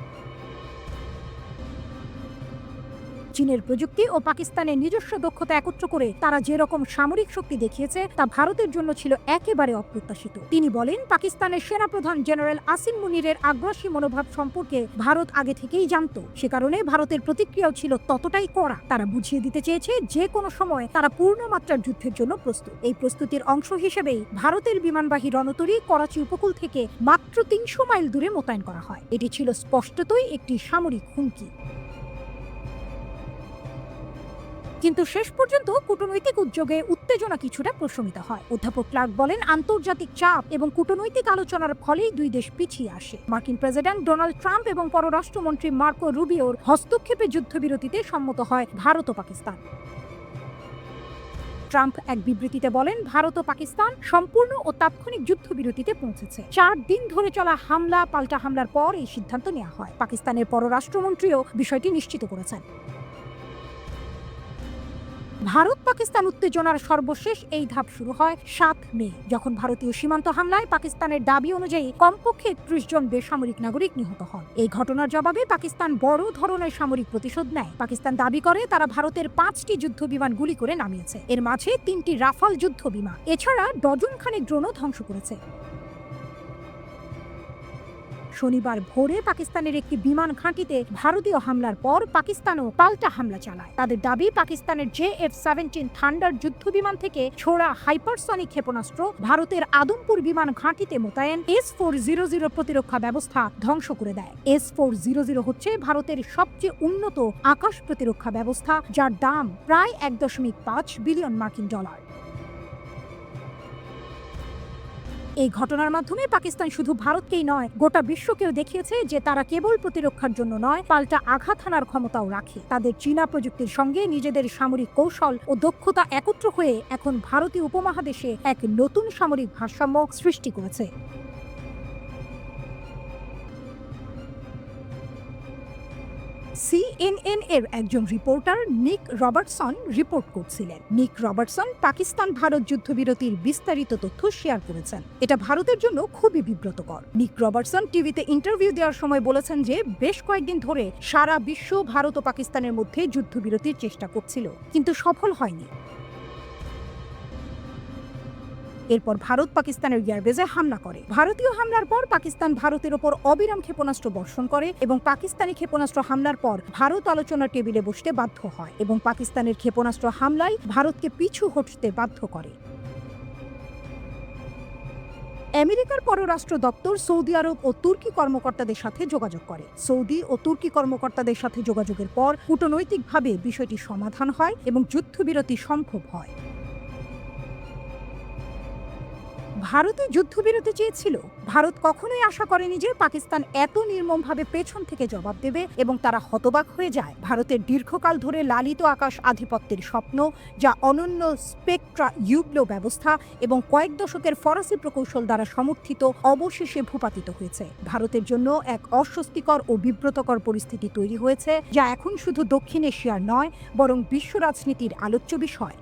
চীনের প্রযুক্তি ও পাকিস্তানের নিজস্ব দক্ষতা একত্র করে তারা যেরকম সামরিক শক্তি দেখিয়েছে তা ভারতের জন্য ছিল একেবারে অপ্রত্যাশিত। তিনি বলেন, পাকিস্তানের সেনাপ্রধান জেনারেল আসিম মুনিরের আগ্রাসী মনোভাব সম্পর্কে ভারত আগে থেকেই জানত। সে কারণে ভারতের প্রতিক্রিয়াও ছিল ততটাই কড়া। তারা বুঝিয়ে দিতে চেয়েছে যে কোনো সময় তারা পূর্ণমাত্রার যুদ্ধের জন্য প্রস্তুত। এই প্রস্তুতির অংশ হিসেবেই ভারতের বিমানবাহী রণতরী করাচি উপকূল থেকে মাত্র 300 মাইল দূরে মোতায়েন করা হয়। এটি ছিল স্পষ্টতই একটি সামরিক হুমকি। কিন্তু শেষ পর্যন্ত কূটনৈতিক উদ্যোগে উত্তেজনা কিছুটা প্রশমিত হয়। অধ্যাপক ক্লার্ক বলেন, আন্তর্জাতিক চাপ এবং কূটনৈতিক আলোচনার ফলেই দুই দেশ পিছিয়ে আসে। মার্কিন প্রেসিডেন্ট ডোনাল্ড ট্রাম্প এবং পররাষ্ট্রমন্ত্রী মার্কো রুবিওর হস্তক্ষেপে যুদ্ধবিরতিতে সম্মত হয় ভারত ও পাকিস্তান। ট্রাম্প এক বিবৃতিতে বলেন, ভারত ও পাকিস্তান সম্পূর্ণ ও তাৎক্ষণিক যুদ্ধবিরতিতে পৌঁছেছে। 4 দিন ধরে চলা হামলা পাল্টা হামলার পর এই সিদ্ধান্ত নেওয়া হয়। পাকিস্তানের পররাষ্ট্রমন্ত্রীও বিষয়টি নিশ্চিত করেছেন। ভারত পাকিস্তান উত্তেজনার সর্বশেষ এই ধাপ শুরু হয় 7 মে, যখন ভারতীয় সীমান্ত হামলায় পাকিস্তানের দাবি অনুযায়ী কমপক্ষে 31 জন বেসামরিক নাগরিক নিহত হন। এই ঘটনার জবাবে পাকিস্তান বড় ধরনের সামরিক প্রতিশোধ নেয়। পাকিস্তান দাবি করে তারা ভারতের 5টি যুদ্ধ বিমান গুলি করে নামিয়েছে। এর মাঝে 3টি রাফাল যুদ্ধ বিমান এছাড়া ডজন খানেক ড্রোনও ধ্বংস করেছে। শনিবার ভোরে পাকিস্তানের একটি বিমান ঘাঁটিতে ভারতীয় হামলার পর পাকিস্তানও পাল্টা হামলা চালায়। তাদের দাবি, পাকিস্তানের JF-17 থান্ডার যুদ্ধ বিমান থেকে ছোড়া হাইপারসনিক ক্ষেপণাস্ত্র ভারতের আদমপুর বিমান ঘাঁটিতে মোতায়েন S-400 প্রতিরক্ষা ব্যবস্থা ধ্বংস করে দেয়। S-400 হচ্ছে ভারতের সবচেয়ে উন্নত আকাশ প্রতিরক্ষা ব্যবস্থা, যার দাম প্রায় $1.5 বিলিয়ন মার্কিন। এই ঘটনার মাধ্যমে পাকিস্তান শুধু ভারতকেই নয়, গোটা বিশ্বকেও দেখিয়েছে যে তারা কেবল প্রতিরক্ষার জন্য নয়, পাল্টা আঘাত হানার ক্ষমতাও রাখে। তাদের চীনা প্রযুক্তির সঙ্গে নিজেদের সামরিক কৌশল ও দক্ষতা একত্র হয়ে এখন ভারতীয় উপমহাদেশে এক নতুন সামরিক ভারসাম্য সৃষ্টি করেছে। CNN এর একজন রিপোর্টার নিক রবার্টসন রিপোর্ট করছিলেন। নিক রবার্টসন পাকিস্তান ভারত যুদ্ধবিরতির বিস্তারিত তথ্য শেয়ার করেছেন। এটা ভারতের জন্য খুবই বিব্রতকর। নিক রবার্টসন টিভিতে ইন্টারভিউ দেওয়ার সময় বলেছেন যে বেশ কয়েকদিন ধরে সারা বিশ্ব ভারত ও পাকিস্তানের মধ্যে যুদ্ধবিরতির চেষ্টা করছিল, কিন্তু সফল হয়নি। এরপর ভারত পাকিস্তানের এয়ারবেজে হামলা করে। ভারতীয় হামলার পর পাকিস্তান ভারতের ওপর অবিরাম ক্ষেপণাস্ত্র বর্ষণ করে এবং পাকিস্তানি ক্ষেপণাস্ত্র হামলার পর ভারত আলোচনার টেবিলে বসতে বাধ্য হয় এবং পাকিস্তানের ক্ষেপণাস্ত্র হামলায় ভারতকে পিছু হটতে বাধ্য করে। আমেরিকার পররাষ্ট্র দপ্তর সৌদি আরব ও তুর্কি কর্মকর্তাদের সাথে যোগাযোগ করে। সৌদি ও তুর্কি কর্মকর্তাদের সাথে যোগাযোগের পর কূটনৈতিকভাবে বিষয়টি সমাধান হয় এবং যুদ্ধবিরতি সম্ভব হয়। ভারতে যুদ্ধবিরতি চেয়েছিল। ভারত কখনোই আশা করেনি যে পাকিস্তান এত নির্মমভাবে পেছন থেকে জবাব দেবে এবং তারা হতবাক হয়ে যায়। ভারতের দীর্ঘকাল ধরে লালিত আকাশ আধিপত্যের স্বপ্ন, যা অনন্য স্পেকট্রা ইউগ্লো ব্যবস্থা এবং কয়েক দশকের ফরাসি প্রকৌশল দ্বারা সমর্থিত, অবশেষে ভূপাতিত হয়েছে। ভারতের জন্য এক অস্বস্তিকর ও বিব্রতকর পরিস্থিতি তৈরি হয়েছে, যা এখন শুধু দক্ষিণ এশিয়ার নয়, বরং বিশ্ব রাজনীতির আলোচ্য বিষয়।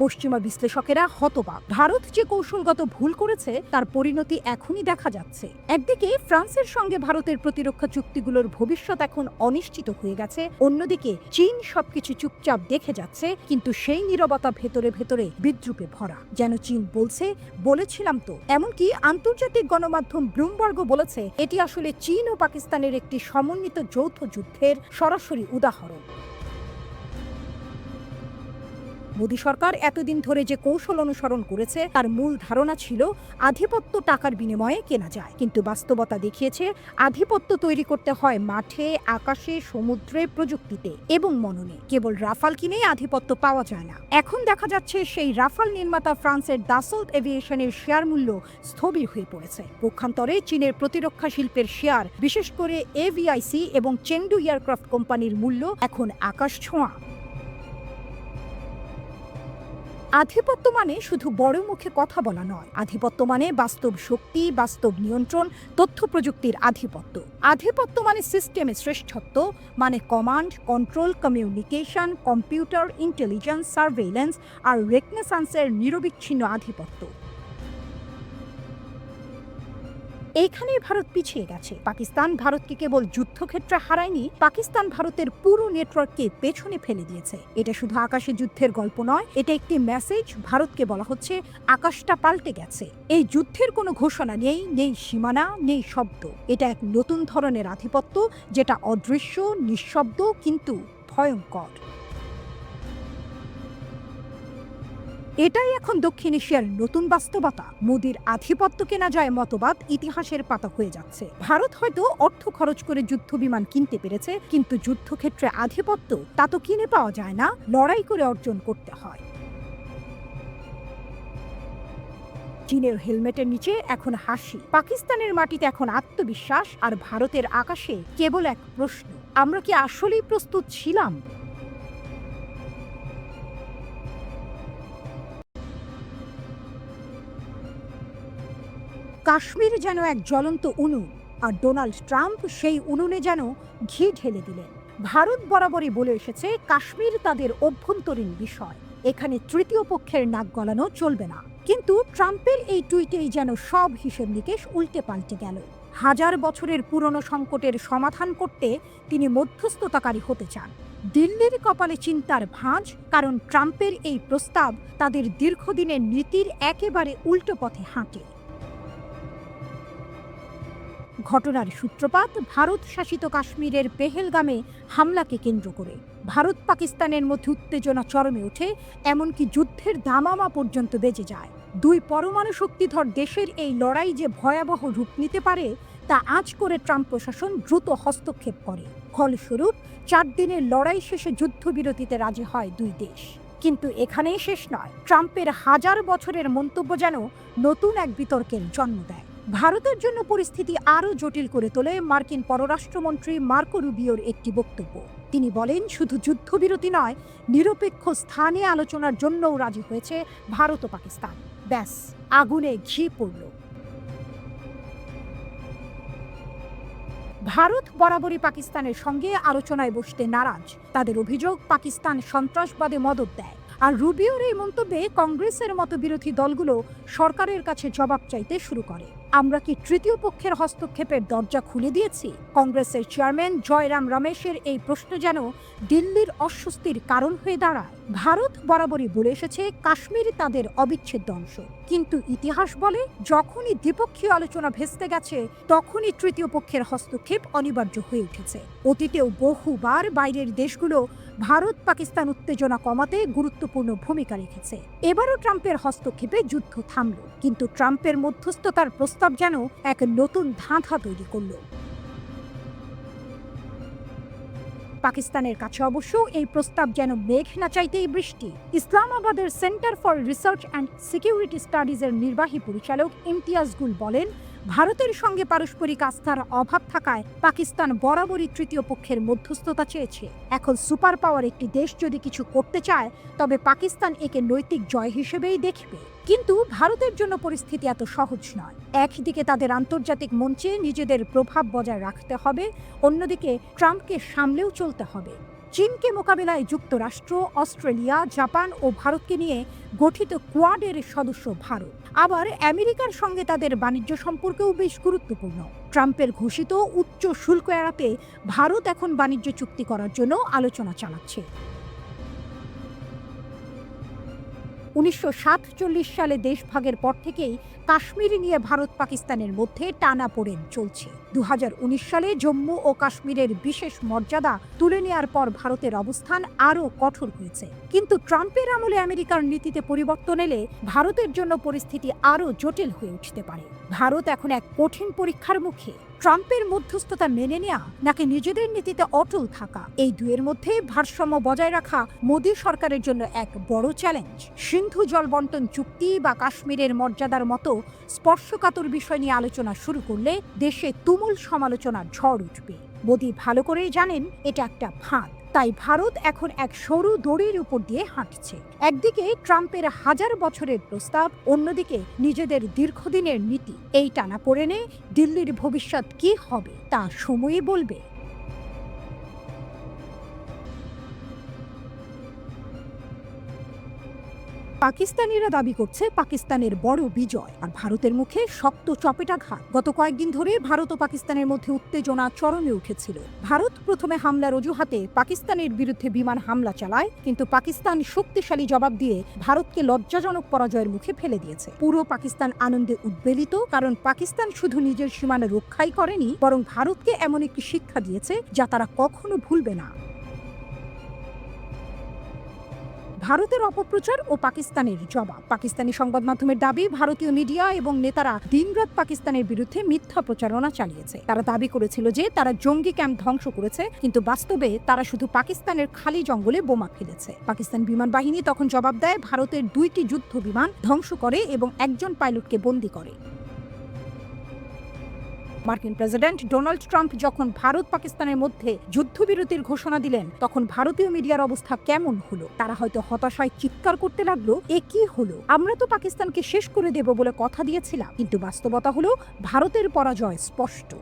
পশ্চিমা বিশ্লেষকেরা হতবাক। ভারত যে কৌশলগত ভুল করেছে তার পরিণতি এখনই দেখা যাচ্ছে। একদিকে ফ্রান্সের সঙ্গে ভারতের প্রতিরক্ষা চুক্তিগুলোর ভবিষ্যৎ এখন অনিশ্চিত হয়ে গেছে, অন্যদিকে চীন সবকিছু চুপচাপ দেখে যাচ্ছে, কিন্তু সেই নীরবতা ভেতরে ভেতরে বিদ্রুপে ভরা। যেন চীন বলছে, বলেছিলাম তো। এমনকি আন্তর্জাতিক গণমাধ্যম ব্লুমবার্গও বলেছে এটি আসলে চীন ও পাকিস্তানের একটি সমন্বিত যৌথ যুদ্ধের সরাসরি উদাহরণ। মোদী সরকার এতদিন ধরে যে কৌশল অনুসরণ করেছে তার মূল ধারণা ছিল আধিপত্য টাকার বিনিময়ে কেনা যায়, কিন্তু বাস্তবতা দেখিয়েছে আধিপত্য তৈরি করতে হয় মাঠে, আকাশে, সমুদ্রে, প্রযুক্তিতে এবং মননে। কেবল রাফাল কিনেই আধিপত্য পাওয়া যায় না। এখন দেখা যাচ্ছে সেই রাফাল নির্মাতা ফ্রান্সের দাসল্ট এভিয়েশনের শেয়ার মূল্য স্থবির হয়ে পড়েছে। পক্ষান্তরে চীনের প্রতিরক্ষা শিল্পের শেয়ার, বিশেষ করে এভিআইসি এবং চেংডু এয়ারক্রাফট কোম্পানির মূল্য এখন আকাশ ছোঁয়া। আধিপত্য মানে শুধু বড় মুখে কথা বলা নয়, আধিপত্য মানে বাস্তব শক্তি, বাস্তব নিয়ন্ত্রণ, তথ্য প্রযুক্তির আধিপত্য। আধিপত্য মানে সিস্টেমে শ্রেষ্ঠত্ব, মানে command, control, communication, computer, intelligence, surveillance আর রেকনেসান্সের নিরবিচ্ছিন্ন আধিপত্য। এইখানেই ভারত পিছিয়ে গেছে। পাকিস্তান ভারতকে কেবল যুদ্ধক্ষেত্রে হারায়নি, পাকিস্তান ভারতের পুরো নেটওয়ার্ককে পেছনে ফেলে দিয়েছে। এটা শুধু আকাশে যুদ্ধের গল্প নয়, এটা একটি মেসেজ। ভারতকে বলা হচ্ছে আকাশটা পাল্টে গেছে। এই যুদ্ধের কোনো ঘোষণা নেই, নেই সীমানা, নেই শব্দ। এটা এক নতুন ধরনের আধিপত্য, যেটা অদৃশ্য, নিঃশব্দ, কিন্তু ভয়ঙ্কর। এটাই এখন দক্ষিণ এশিয়ার নতুন বাস্তবতা। মোদির আধিপত্য কেনা যায় মতবাদ ইতিহাসের পাতা হয়ে যাচ্ছে। ভারত হয়তো অর্থ খরচ করে যুদ্ধ বিমান কিনতে পেরেছে, কিন্তু যুদ্ধক্ষেত্রে আধিপত্য তা তো কিনে পাওয়া যায় না, লড়াই করে অর্জন করতে হয়। চীনের হেলমেটের নিচে এখন হাসি, পাকিস্তানের মাটিতে এখন আত্মবিশ্বাস, আর ভারতের আকাশে কেবল এক প্রশ্ন: আমরা কি আসলেই প্রস্তুত ছিলাম? কাশ্মীর যেন এক জ্বলন্ত উনুন, আর ডোনাল্ড ট্রাম্প সেই উনুনে যেন ঘি ঢেলে দিলেন। ভারত বরাবরই বলে এসেছে কাশ্মীর তাদের অভ্যন্তরীণ বিষয়, এখানে তৃতীয় পক্ষের নাক গলানো চলবে না। কিন্তু ট্রাম্পের এই টুইটেই যেন সব হিসেব নিকেশ উল্টে পাল্টে গেল। হাজার বছরের পুরনো সংকটের সমাধান করতে তিনি মধ্যস্থতাকারী হতে চান। দিল্লির কপালে চিন্তার ভাঁজ, কারণ ট্রাম্পের এই প্রস্তাব তাদের দীর্ঘদিনের নীতির একেবারে উল্টো পথে হাঁটে। ঘটনার সূত্রপাত ভারত শাসিত কাশ্মীরের পেহেলগামে হামলাকে কেন্দ্র করে। ভারত পাকিস্তানের মধ্যে উত্তেজনা চরমে ওঠে, এমনকি যুদ্ধের দামামা পর্যন্ত বেজে যায়। দুই পরমাণু শক্তিধর দেশের এই লড়াই যে ভয়াবহ রূপ নিতে পারে তা আঁচ করে ট্রাম্প প্রশাসন দ্রুত হস্তক্ষেপ করে। ফলস্বরূপ 4 দিনের লড়াই শেষে যুদ্ধবিরতিতে রাজি হয় দুই দেশ। কিন্তু এখানেই শেষ নয়, ট্রাম্পের হাজার বছরের মন্তব্য যেন নতুন এক বিতর্কের জন্ম দেয়। ভারতের জন্য পরিস্থিতি আরও জটিল করে তোলে মার্কিন পররাষ্ট্রমন্ত্রী মার্কো রুবিওর একটি বক্তব্য। তিনি বলেন, শুধু যুদ্ধবিরতি নয়, নিরপেক্ষ স্থানে আলোচনার জন্যও রাজি হয়েছে ভারত ও পাকিস্তান। ব্যাস, আগুনে ঘি পড়ল। ভারত বরাবরই পাকিস্তানের সঙ্গে আলোচনায় বসতে নারাজ। তাদের অভিযোগ পাকিস্তান সন্ত্রাসবাদে মদদ দেয়। আর রুবিওর এই মন্তব্যে কংগ্রেসের মতো বিরোধী দলগুলো সরকারের কাছে জবাব চাইতে শুরু করে। আমরা কি তৃতীয় পক্ষের হস্তক্ষেপের দরজা খুলে দিয়েছি? কংগ্রেসের চেয়ারম্যান জয়রাম রমেশের এই প্রশ্ন যেন দিল্লির অস্বস্তির কারণ হয়ে দাঁড়ায়। ভারত বরাবরই বলে এসেছে কাশ্মীর তাদের অবিচ্ছেদ্য অংশ, কিন্তু ইতিহাস বলে যখনই দ্বিপক্ষীয় আলোচনা ভেস্তে গেছে তখনই তৃতীয় পক্ষের হস্তক্ষেপ অনিবার্য হয়ে উঠেছে। অতীতেও বহুবার বাইরের দেশগুলো ভারত পাকিস্তান উত্তেজনা কমাতে গুরুত্বপূর্ণ ভূমিকা রেখেছে। এবারও ট্রাম্পের হস্তক্ষেপে যুদ্ধ থামল, কিন্তু ট্রাম্পের মধ্যস্থতার প্রস্তাব যেন এক নতুন ধাঁধা তৈরি করল। পাকিস্তানের কাছে অবশ্য এই প্রস্তাব যেন মেঘ না চাইতেই বৃষ্টি। ইসলামাবাদের centre for research and security স্টাডিজের নির্বাহী পরিচালক ইমতিয়াজ গুল বলেন, ভারতের সঙ্গে পারস্পরিক আস্থার অভাব থাকায় পাকিস্তান বরাবরই তৃতীয় পক্ষের মধ্যস্থতা চেয়েছে। এখন সুপার পাওয়ার একটি দেশ যদি কিছু করতে চায় তবে পাকিস্তান একে নৈতিক জয় হিসেবেই দেখবে। কিন্তু ভারতের জন্য পরিস্থিতি এত সহজ নয়। একদিকে তাদের আন্তর্জাতিক মঞ্চে নিজেদের প্রভাব বজায় রাখতে হবে, অন্যদিকে ট্রাম্পকে সামলেও চলতে হবে। চীনকে মোকাবিলায় যুক্তরাষ্ট্র, অস্ট্রেলিয়া, জাপান ও ভারতকে নিয়ে গঠিত কোয়াডের সদস্য ভারত। আবার আমেরিকার সঙ্গে তাদের বাণিজ্য সম্পর্কেও বেশ গুরুত্বপূর্ণ। ট্রাম্পের ঘোষিত উচ্চ শুল্ক এড়াতে ভারত এখন বাণিজ্য চুক্তি করার জন্য আলোচনা চালাচ্ছে। 1947 সালে দেশভাগের পর থেকেই কাশ্মীর নিয়ে ভারত পাকিস্তানের মধ্যে টানাপোড়েন চলছে। 2019 সালে জম্মু ও কাশ্মীরের বিশেষ মর্যাদা তুলে নেওয়ার পর ভারতের অবস্থান আরও কঠোর হয়েছে। কিন্তু ট্রাম্পের আমলে আমেরিকার নীতিতে পরিবর্তন এলে ভারতের জন্য পরিস্থিতি আরও জটিল হয়ে উঠতে পারে। ভারত এখন এক কঠিন পরীক্ষার মুখে। ট্রাম্পের মধ্যস্থতা মেনে নেওয়া নাকি নিজেদের নীতিতে অটল থাকা, এই দুয়ের মধ্যে ভারসাম্য বজায় রাখা মোদী সরকারের জন্য এক বড় চ্যালেঞ্জ। সিন্ধু জল বন্টন চুক্তি বা কাশ্মীরের মর্যাদার মতো স্পর্শকাতর বিষয় নিয়ে আলোচনা শুরু করলে দেশে তুমুল সমালোচনার ঝড় উঠবে। মোদী ভালো করেই জানেন এটা একটা ফাঁদ। তাই ভারত এখন এক সরু দড়ির উপর দিয়ে হাঁটছে। একদিকে ট্রাম্পের 1000 বছরের প্রস্তাব, অন্যদিকে নিজেদের দীর্ঘদিনের নীতি। এই টানাপোড়েনে দিল্লির ভবিষ্যৎ কি হবে তা সময়ই বলবে। পাকিস্তানিরা দাবি করছে পাকিস্তানের বড় বিজয়, আর ভারতের মুখে শক্ত চপেটাঘাত। গত কয়েকদিন ধরে ভারত ও পাকিস্তানের মধ্যে উত্তেজনা চরমে উঠেছিল। ভারত প্রথমে হামলার অজুহাতে পাকিস্তানের বিরুদ্ধে বিমান হামলা চালায়, কিন্তু পাকিস্তান শক্তিশালী জবাব দিয়ে ভারতকে লজ্জাজনক পরাজয়ের মুখে ফেলে দিয়েছে। পুরো পাকিস্তান আনন্দে উদ্বেলিত, কারণ পাকিস্তান শুধু নিজের সীমানা রক্ষাই করেনি, বরং ভারতকে এমন একটি শিক্ষা দিয়েছে যা তারা কখনো ভুলবে না। ভারতের অপপ্রচার ও পাকিস্তানের জবাব। পাকিস্তানি সংবাদ মাধ্যমের দাবি, ভারতীয় মিডিয়া এবং নেতারা দিনরাত পাকিস্তানের বিরুদ্ধে মিথ্যা প্রচারণা চালিয়েছে। তারা দাবি করেছিল যে তারা জঙ্গি ক্যাম্প ধ্বংস করেছে, কিন্তু বাস্তবে তারা শুধু পাকিস্তানের খালি জঙ্গলে বোমা ফেলেছে। পাকিস্তান বিমান বাহিনী তখন জবাব দেয়, ভারতের 2টি যুদ্ধ বিমান ধ্বংস করে এবং একজন পাইলটকে বন্দী করে। মার্কিন প্রেসিডেন্ট ডোনাল্ড ট্রাম্প যখন ভারত পাকিস্তানের মধ্যে যুদ্ধবিরতির ঘোষণা দিলেন, তখন ভারতীয় মিডিয়ার অবস্থা কেমন হলো? তারা হয়তো হতাশায় চিৎকার করতে লাগলো, এ কি হলো? আমরা তো পাকিস্তানকে শেষ করে দেব বলে কথা দিয়েছিলাম। কিন্তু বাস্তবতা হলো ভারতের পরাজয় স্পষ্ট।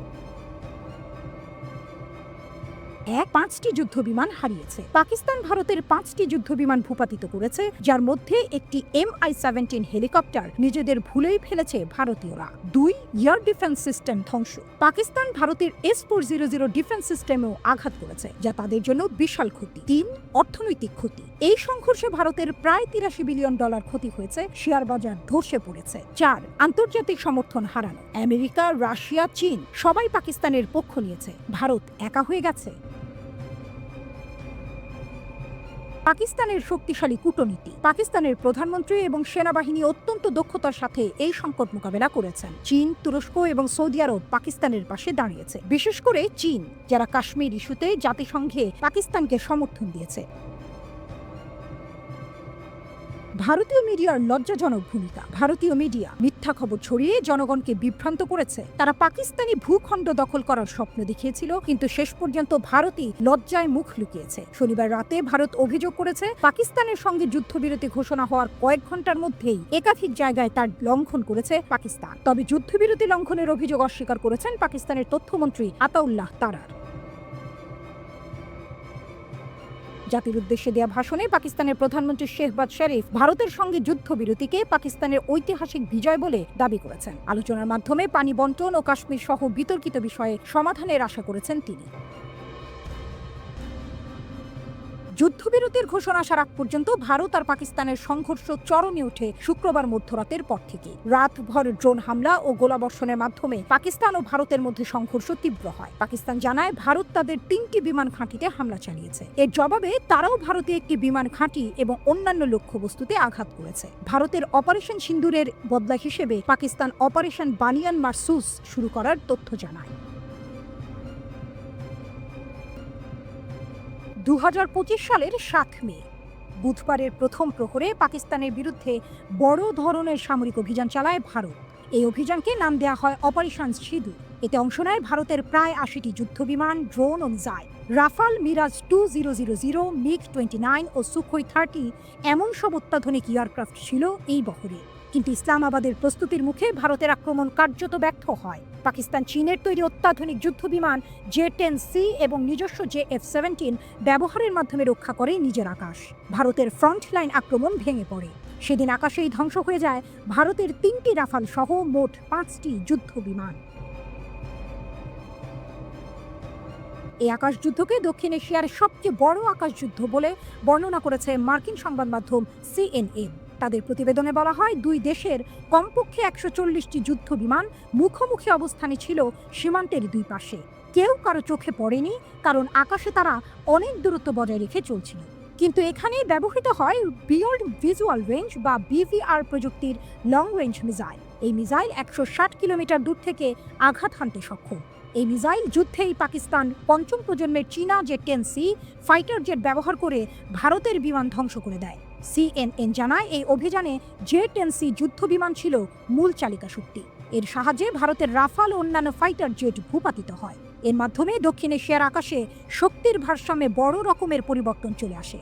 5টি যুদ্ধ বিমান হারিয়েছে। পাকিস্তান ভারতের 5টি যুদ্ধ বিমান ভূপাতিত করেছে, যার মধ্যে একটি MI-17 হেলিকপ্টার নিজেদের ভুলেই ফেলেছে ভারতীয়রা। 2 এয়ার ডিফেন্স সিস্টেম ধ্বংস। পাকিস্তান ভারতের S-400 ডিফেন্স সিস্টেমেও আঘাত করেছে, যা তাদের জন্য বিশাল ক্ষতি। 3 অর্থনৈতিক ক্ষতি। এই সংঘর্ষে ভারতের প্রায় $83 বিলিয়ন ক্ষতি হয়েছে, শেয়ার বাজার ধসে পড়েছে। 4 আন্তর্জাতিক সমর্থন হারানো। আমেরিকা, রাশিয়া, চীন সবাই পাকিস্তানের পক্ষ নিয়েছে, ভারত একা হয়ে গেছে। পাকিস্তানের শক্তিশালী কূটনীতি। পাকিস্তানের প্রধানমন্ত্রী এবং সেনাবাহিনী অত্যন্ত দক্ষতার সাথে এই সংকট মোকাবেলা করেছেন। চীন, তুরস্ক এবং সৌদি আরব পাকিস্তানের পাশে দাঁড়িয়েছে, বিশেষ করে চীন, যারা কাশ্মীর ইস্যুতে জাতিসংঘে পাকিস্তানকে সমর্থন দিয়েছে। ভারতীয় মিডিয়ার লজ্জাজনক ভূমিকা। ভারতীয় মিডিয়া মিথ্যা খবর ছড়িয়ে জনগণকে বিভ্রান্ত করেছে। তারা পাকিস্তানি ভূখণ্ড দখল করার স্বপ্ন দেখিয়েছিল, কিন্তু শেষ পর্যন্ত ভারতই লজ্জায় মুখ লুকিয়েছে। শনিবার রাতে ভারত অভিযোগ করেছে, পাকিস্তানের সঙ্গে যুদ্ধবিরতি ঘোষণা হওয়ার কয়েক ঘন্টার মধ্যেই একাধিক জায়গায় তার লঙ্ঘন করেছে পাকিস্তান। তবে যুদ্ধবিরতি লঙ্ঘনের অভিযোগ অস্বীকার করেছেন পাকিস্তানের তথ্যমন্ত্রী আতাউল্লাহ তারার। জাতির উদ্দেশ্যে দেয়া ভাষণে পাকিস্তানের প্রধানমন্ত্রী শেহবাজ শরীফ ভারতের সঙ্গে যুদ্ধবিরতিকে পাকিস্তানের ঐতিহাসিক বিজয় বলে দাবি করেছেন। আলোচনার মাধ্যমে পানি বণ্টন ও কাশ্মীর সহ বিতর্কিত বিষয়ে সমাধানের আশা করেছেন তিনি। যুদ্ধবিরতির ঘোষণা আসার আগ পর্যন্ত ভারত আর পাকিস্তানের সংঘর্ষ চরমে ওঠে শুক্রবার মধ্যরাতের পর থেকে। রাতভর ড্রোন হামলা ও গোলাবর্ষণের মাধ্যমে পাকিস্তান ও ভারতের মধ্যে সংঘর্ষ তীব্র হয়। পাকিস্তান জানায়, ভারত তাদের 3টি বিমান ঘাঁটিতে হামলা চালিয়েছে। এর জবাবে তারাও ভারতে একটি বিমান ঘাঁটি এবং অন্যান্য লক্ষ্যবস্তুতে আঘাত করেছে। ভারতের অপারেশন সিন্দুরের বদলা হিসেবে পাকিস্তান অপারেশন বানিয়ান মারসুস শুরু করার তথ্য জানায়। 2025 সালের 7 মে বুধবারের প্রথম প্রহরে পাকিস্তানের বিরুদ্ধে বড় ধরনের সামরিক অভিযান চালায় ভারত। এই অভিযানকে নাম দেওয়া হয় অপারেশন সিঁদুর। এতে অংশ নেয় ভারতের প্রায় 80টি যুদ্ধবিমান, ড্রোন ও মিসাইল। রাফাল, মিরাজ 2000, MiG-29 ও সুখোই 30 এমন সব অত্যাধুনিক এয়ারক্রাফট ছিল এই বহরে। কিন্তু ইসলামাবাদের প্রস্তুতির মুখে ভারতের আক্রমণ কার্যত ব্যর্থ হয়। পাকিস্তান চীনের তৈরি অত্যাধুনিক যুদ্ধবিমান J-10C এবং নিজস্ব JF-17 ব্যবহারের মাধ্যমে রক্ষা করে নিজের আকাশ। ভারতের ফ্রন্টলাইন আক্রমণ ভেঙে পড়ে। সেদিন আকাশেই ধ্বংস হয়ে যায় ভারতের 3টি রাফাল সহ মোট 5টি যুদ্ধবিমান। এই আকাশযুদ্ধকে দক্ষিণ এশিয়ার সবচেয়ে বড় আকাশযুদ্ধ বলে বর্ণনা করেছে মার্কিন সংবাদ মাধ্যম CNN। তাদের প্রতিবেদনে বলা হয়, 2 দেশের কমপক্ষে 140টি যুদ্ধ বিমান মুখোমুখি অবস্থানে ছিল সীমান্তের 2 পাশে। কেউ কারো চোখে পড়েনি, কারণ আকাশে তারা অনেক দূরত্ব বজায় রেখে চলছিল। কিন্তু এখানে ব্যবহৃত হয় বিয়ন্ড ভিজুয়াল রেঞ্জ বা BVR প্রযুক্তির লং রেঞ্জ মিসাইল। এই মিসাইল 160 কিলোমিটার দূর থেকে আঘাত হানতে সক্ষম। এই মিসাইল যুদ্ধেই পাকিস্তান 5ম প্রজন্মের চীনা J-10C ফাইটার জেট ব্যবহার করে ভারতের বিমান ধ্বংস করে দেয়। CNN জানায়, এই অভিযানে J-10C যুদ্ধ বিমান ছিল মূল চালিকা শক্তি। এর সাহায্যে ভারতের রাফাল ও অন্যান্য ফাইটার জেট ভূপাতিত হয়। এর মাধ্যমে দক্ষিণ এশিয়ার আকাশে শক্তির ভারসাম্যে বড় রকমের পরিবর্তন চলে আসে।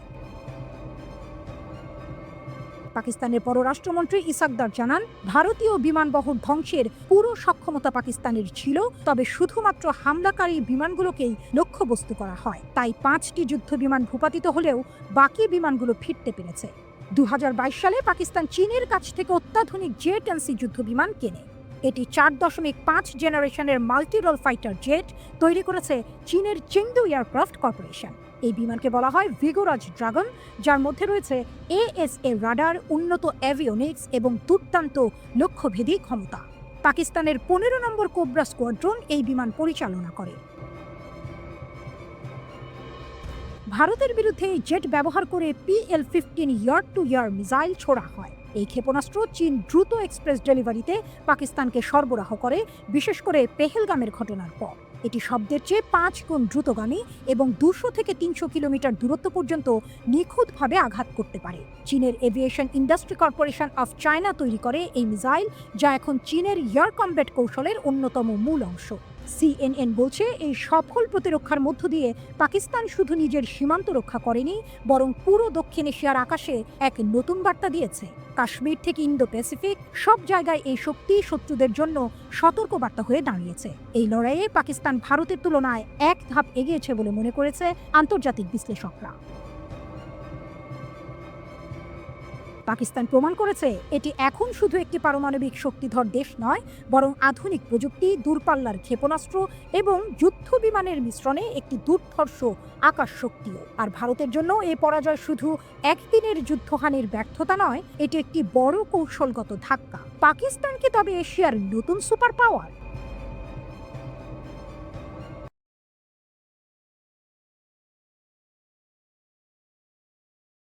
পাকিস্তানের পররাষ্ট্রমন্ত্রী ইসাকদার জানান, ভারতীয় বিমানবহর ধ্বংসের পুরো সক্ষমতা পাকিস্তানের ছিল, তবে শুধুমাত্র হামলাকারী বিমানগুলোকেই লক্ষ্যবস্তু করা হয়। তাই 5টি যুদ্ধ বিমান ভূপাতিত হলেও বাকি বিমানগুলো ফিরতে পেরেছে। 2022 সালে পাকিস্তান চীনের কাছ থেকে অত্যাধুনিক জে-10C যুদ্ধ বিমান কেনে। এটি 4.5 জেনারেশনের মাল্টি-রোল ফাইটার জেট তৈরি করেছে চীনের চেংদু এয়ারক্রাফট কর্পোরেশন। এই বিমানকে বলা হয় ভিগোরাজ ড্রাগন, যার মধ্যে রয়েছে AESA রাডার, উন্নত অ্যাভিওনিক্স এবং দুর্দান্ত লক্ষ্যভেদী ক্ষমতা। পাকিস্তানের 15 নম্বর কোবরা স্কোয়াড্রন এই বিমান পরিচালনা করে। ভারতের বিরুদ্ধে এই জেট ব্যবহার করে PL-15 ইয়ার-টু-ইয়ার মিসাইল ছোড়া হয়। এই ক্ষেপণাস্ত্র চীন দ্রুত এক্সপ্রেস ডেলিভারিতে পাকিস্তানকে সরবরাহ করে, বিশেষ করে পেহেলগামের ঘটনার পর। এটি শব্দের চেয়ে 5 গুণ দ্রুতগামী এবং 200 থেকে 300 কিলোমিটার দূরত্ব পর্যন্ত নিখুঁতভাবে আঘাত করতে পারে। চীনের aviation industry corporation of China তৈরি করে এই মিসাইল, যা এখন চীনের এয়ার কমব্যাট কৌশলের অন্যতম মূল অংশ। CNN বলছে, এই সফল প্রতিরক্ষার মধ্য দিয়ে পাকিস্তান শুধু নিজের সীমান্ত রক্ষা করেনি, বরং পুরো দক্ষিণ এশিয়ার আকাশে এক নতুন বার্তা দিয়েছে। কাশ্মীর থেকে ইন্দো প্যাসিফিক সব জায়গায় এই শক্তি শত্রুদের জন্য সতর্কবার্তা হয়ে দাঁড়িয়েছে। এই লড়াইয়ে পাকিস্তান ভারতের তুলনায় এক ধাপ এগিয়েছে বলে মনে করেছে আন্তর্জাতিক বিশ্লেষকরা। পাকিস্তান প্রমাণ করেছে এটি এখন শুধু একটি পারমাণবিক শক্তিধর দেশ নয়, বরং আধুনিক প্রযুক্তি, দূরপাল্লার ক্ষেপণাস্ত্র এবং যুদ্ধ বিমানের মিশ্রণে একটি দুর্ধর্ষ আকাশ শক্তিও। আর ভারতের জন্য এই পরাজয় শুধু একদিনের যুদ্ধহানির ব্যর্থতা নয়, এটি একটি বড় কৌশলগত ধাক্কা। পাকিস্তান কি তবে এশিয়ার নতুন সুপার পাওয়ার?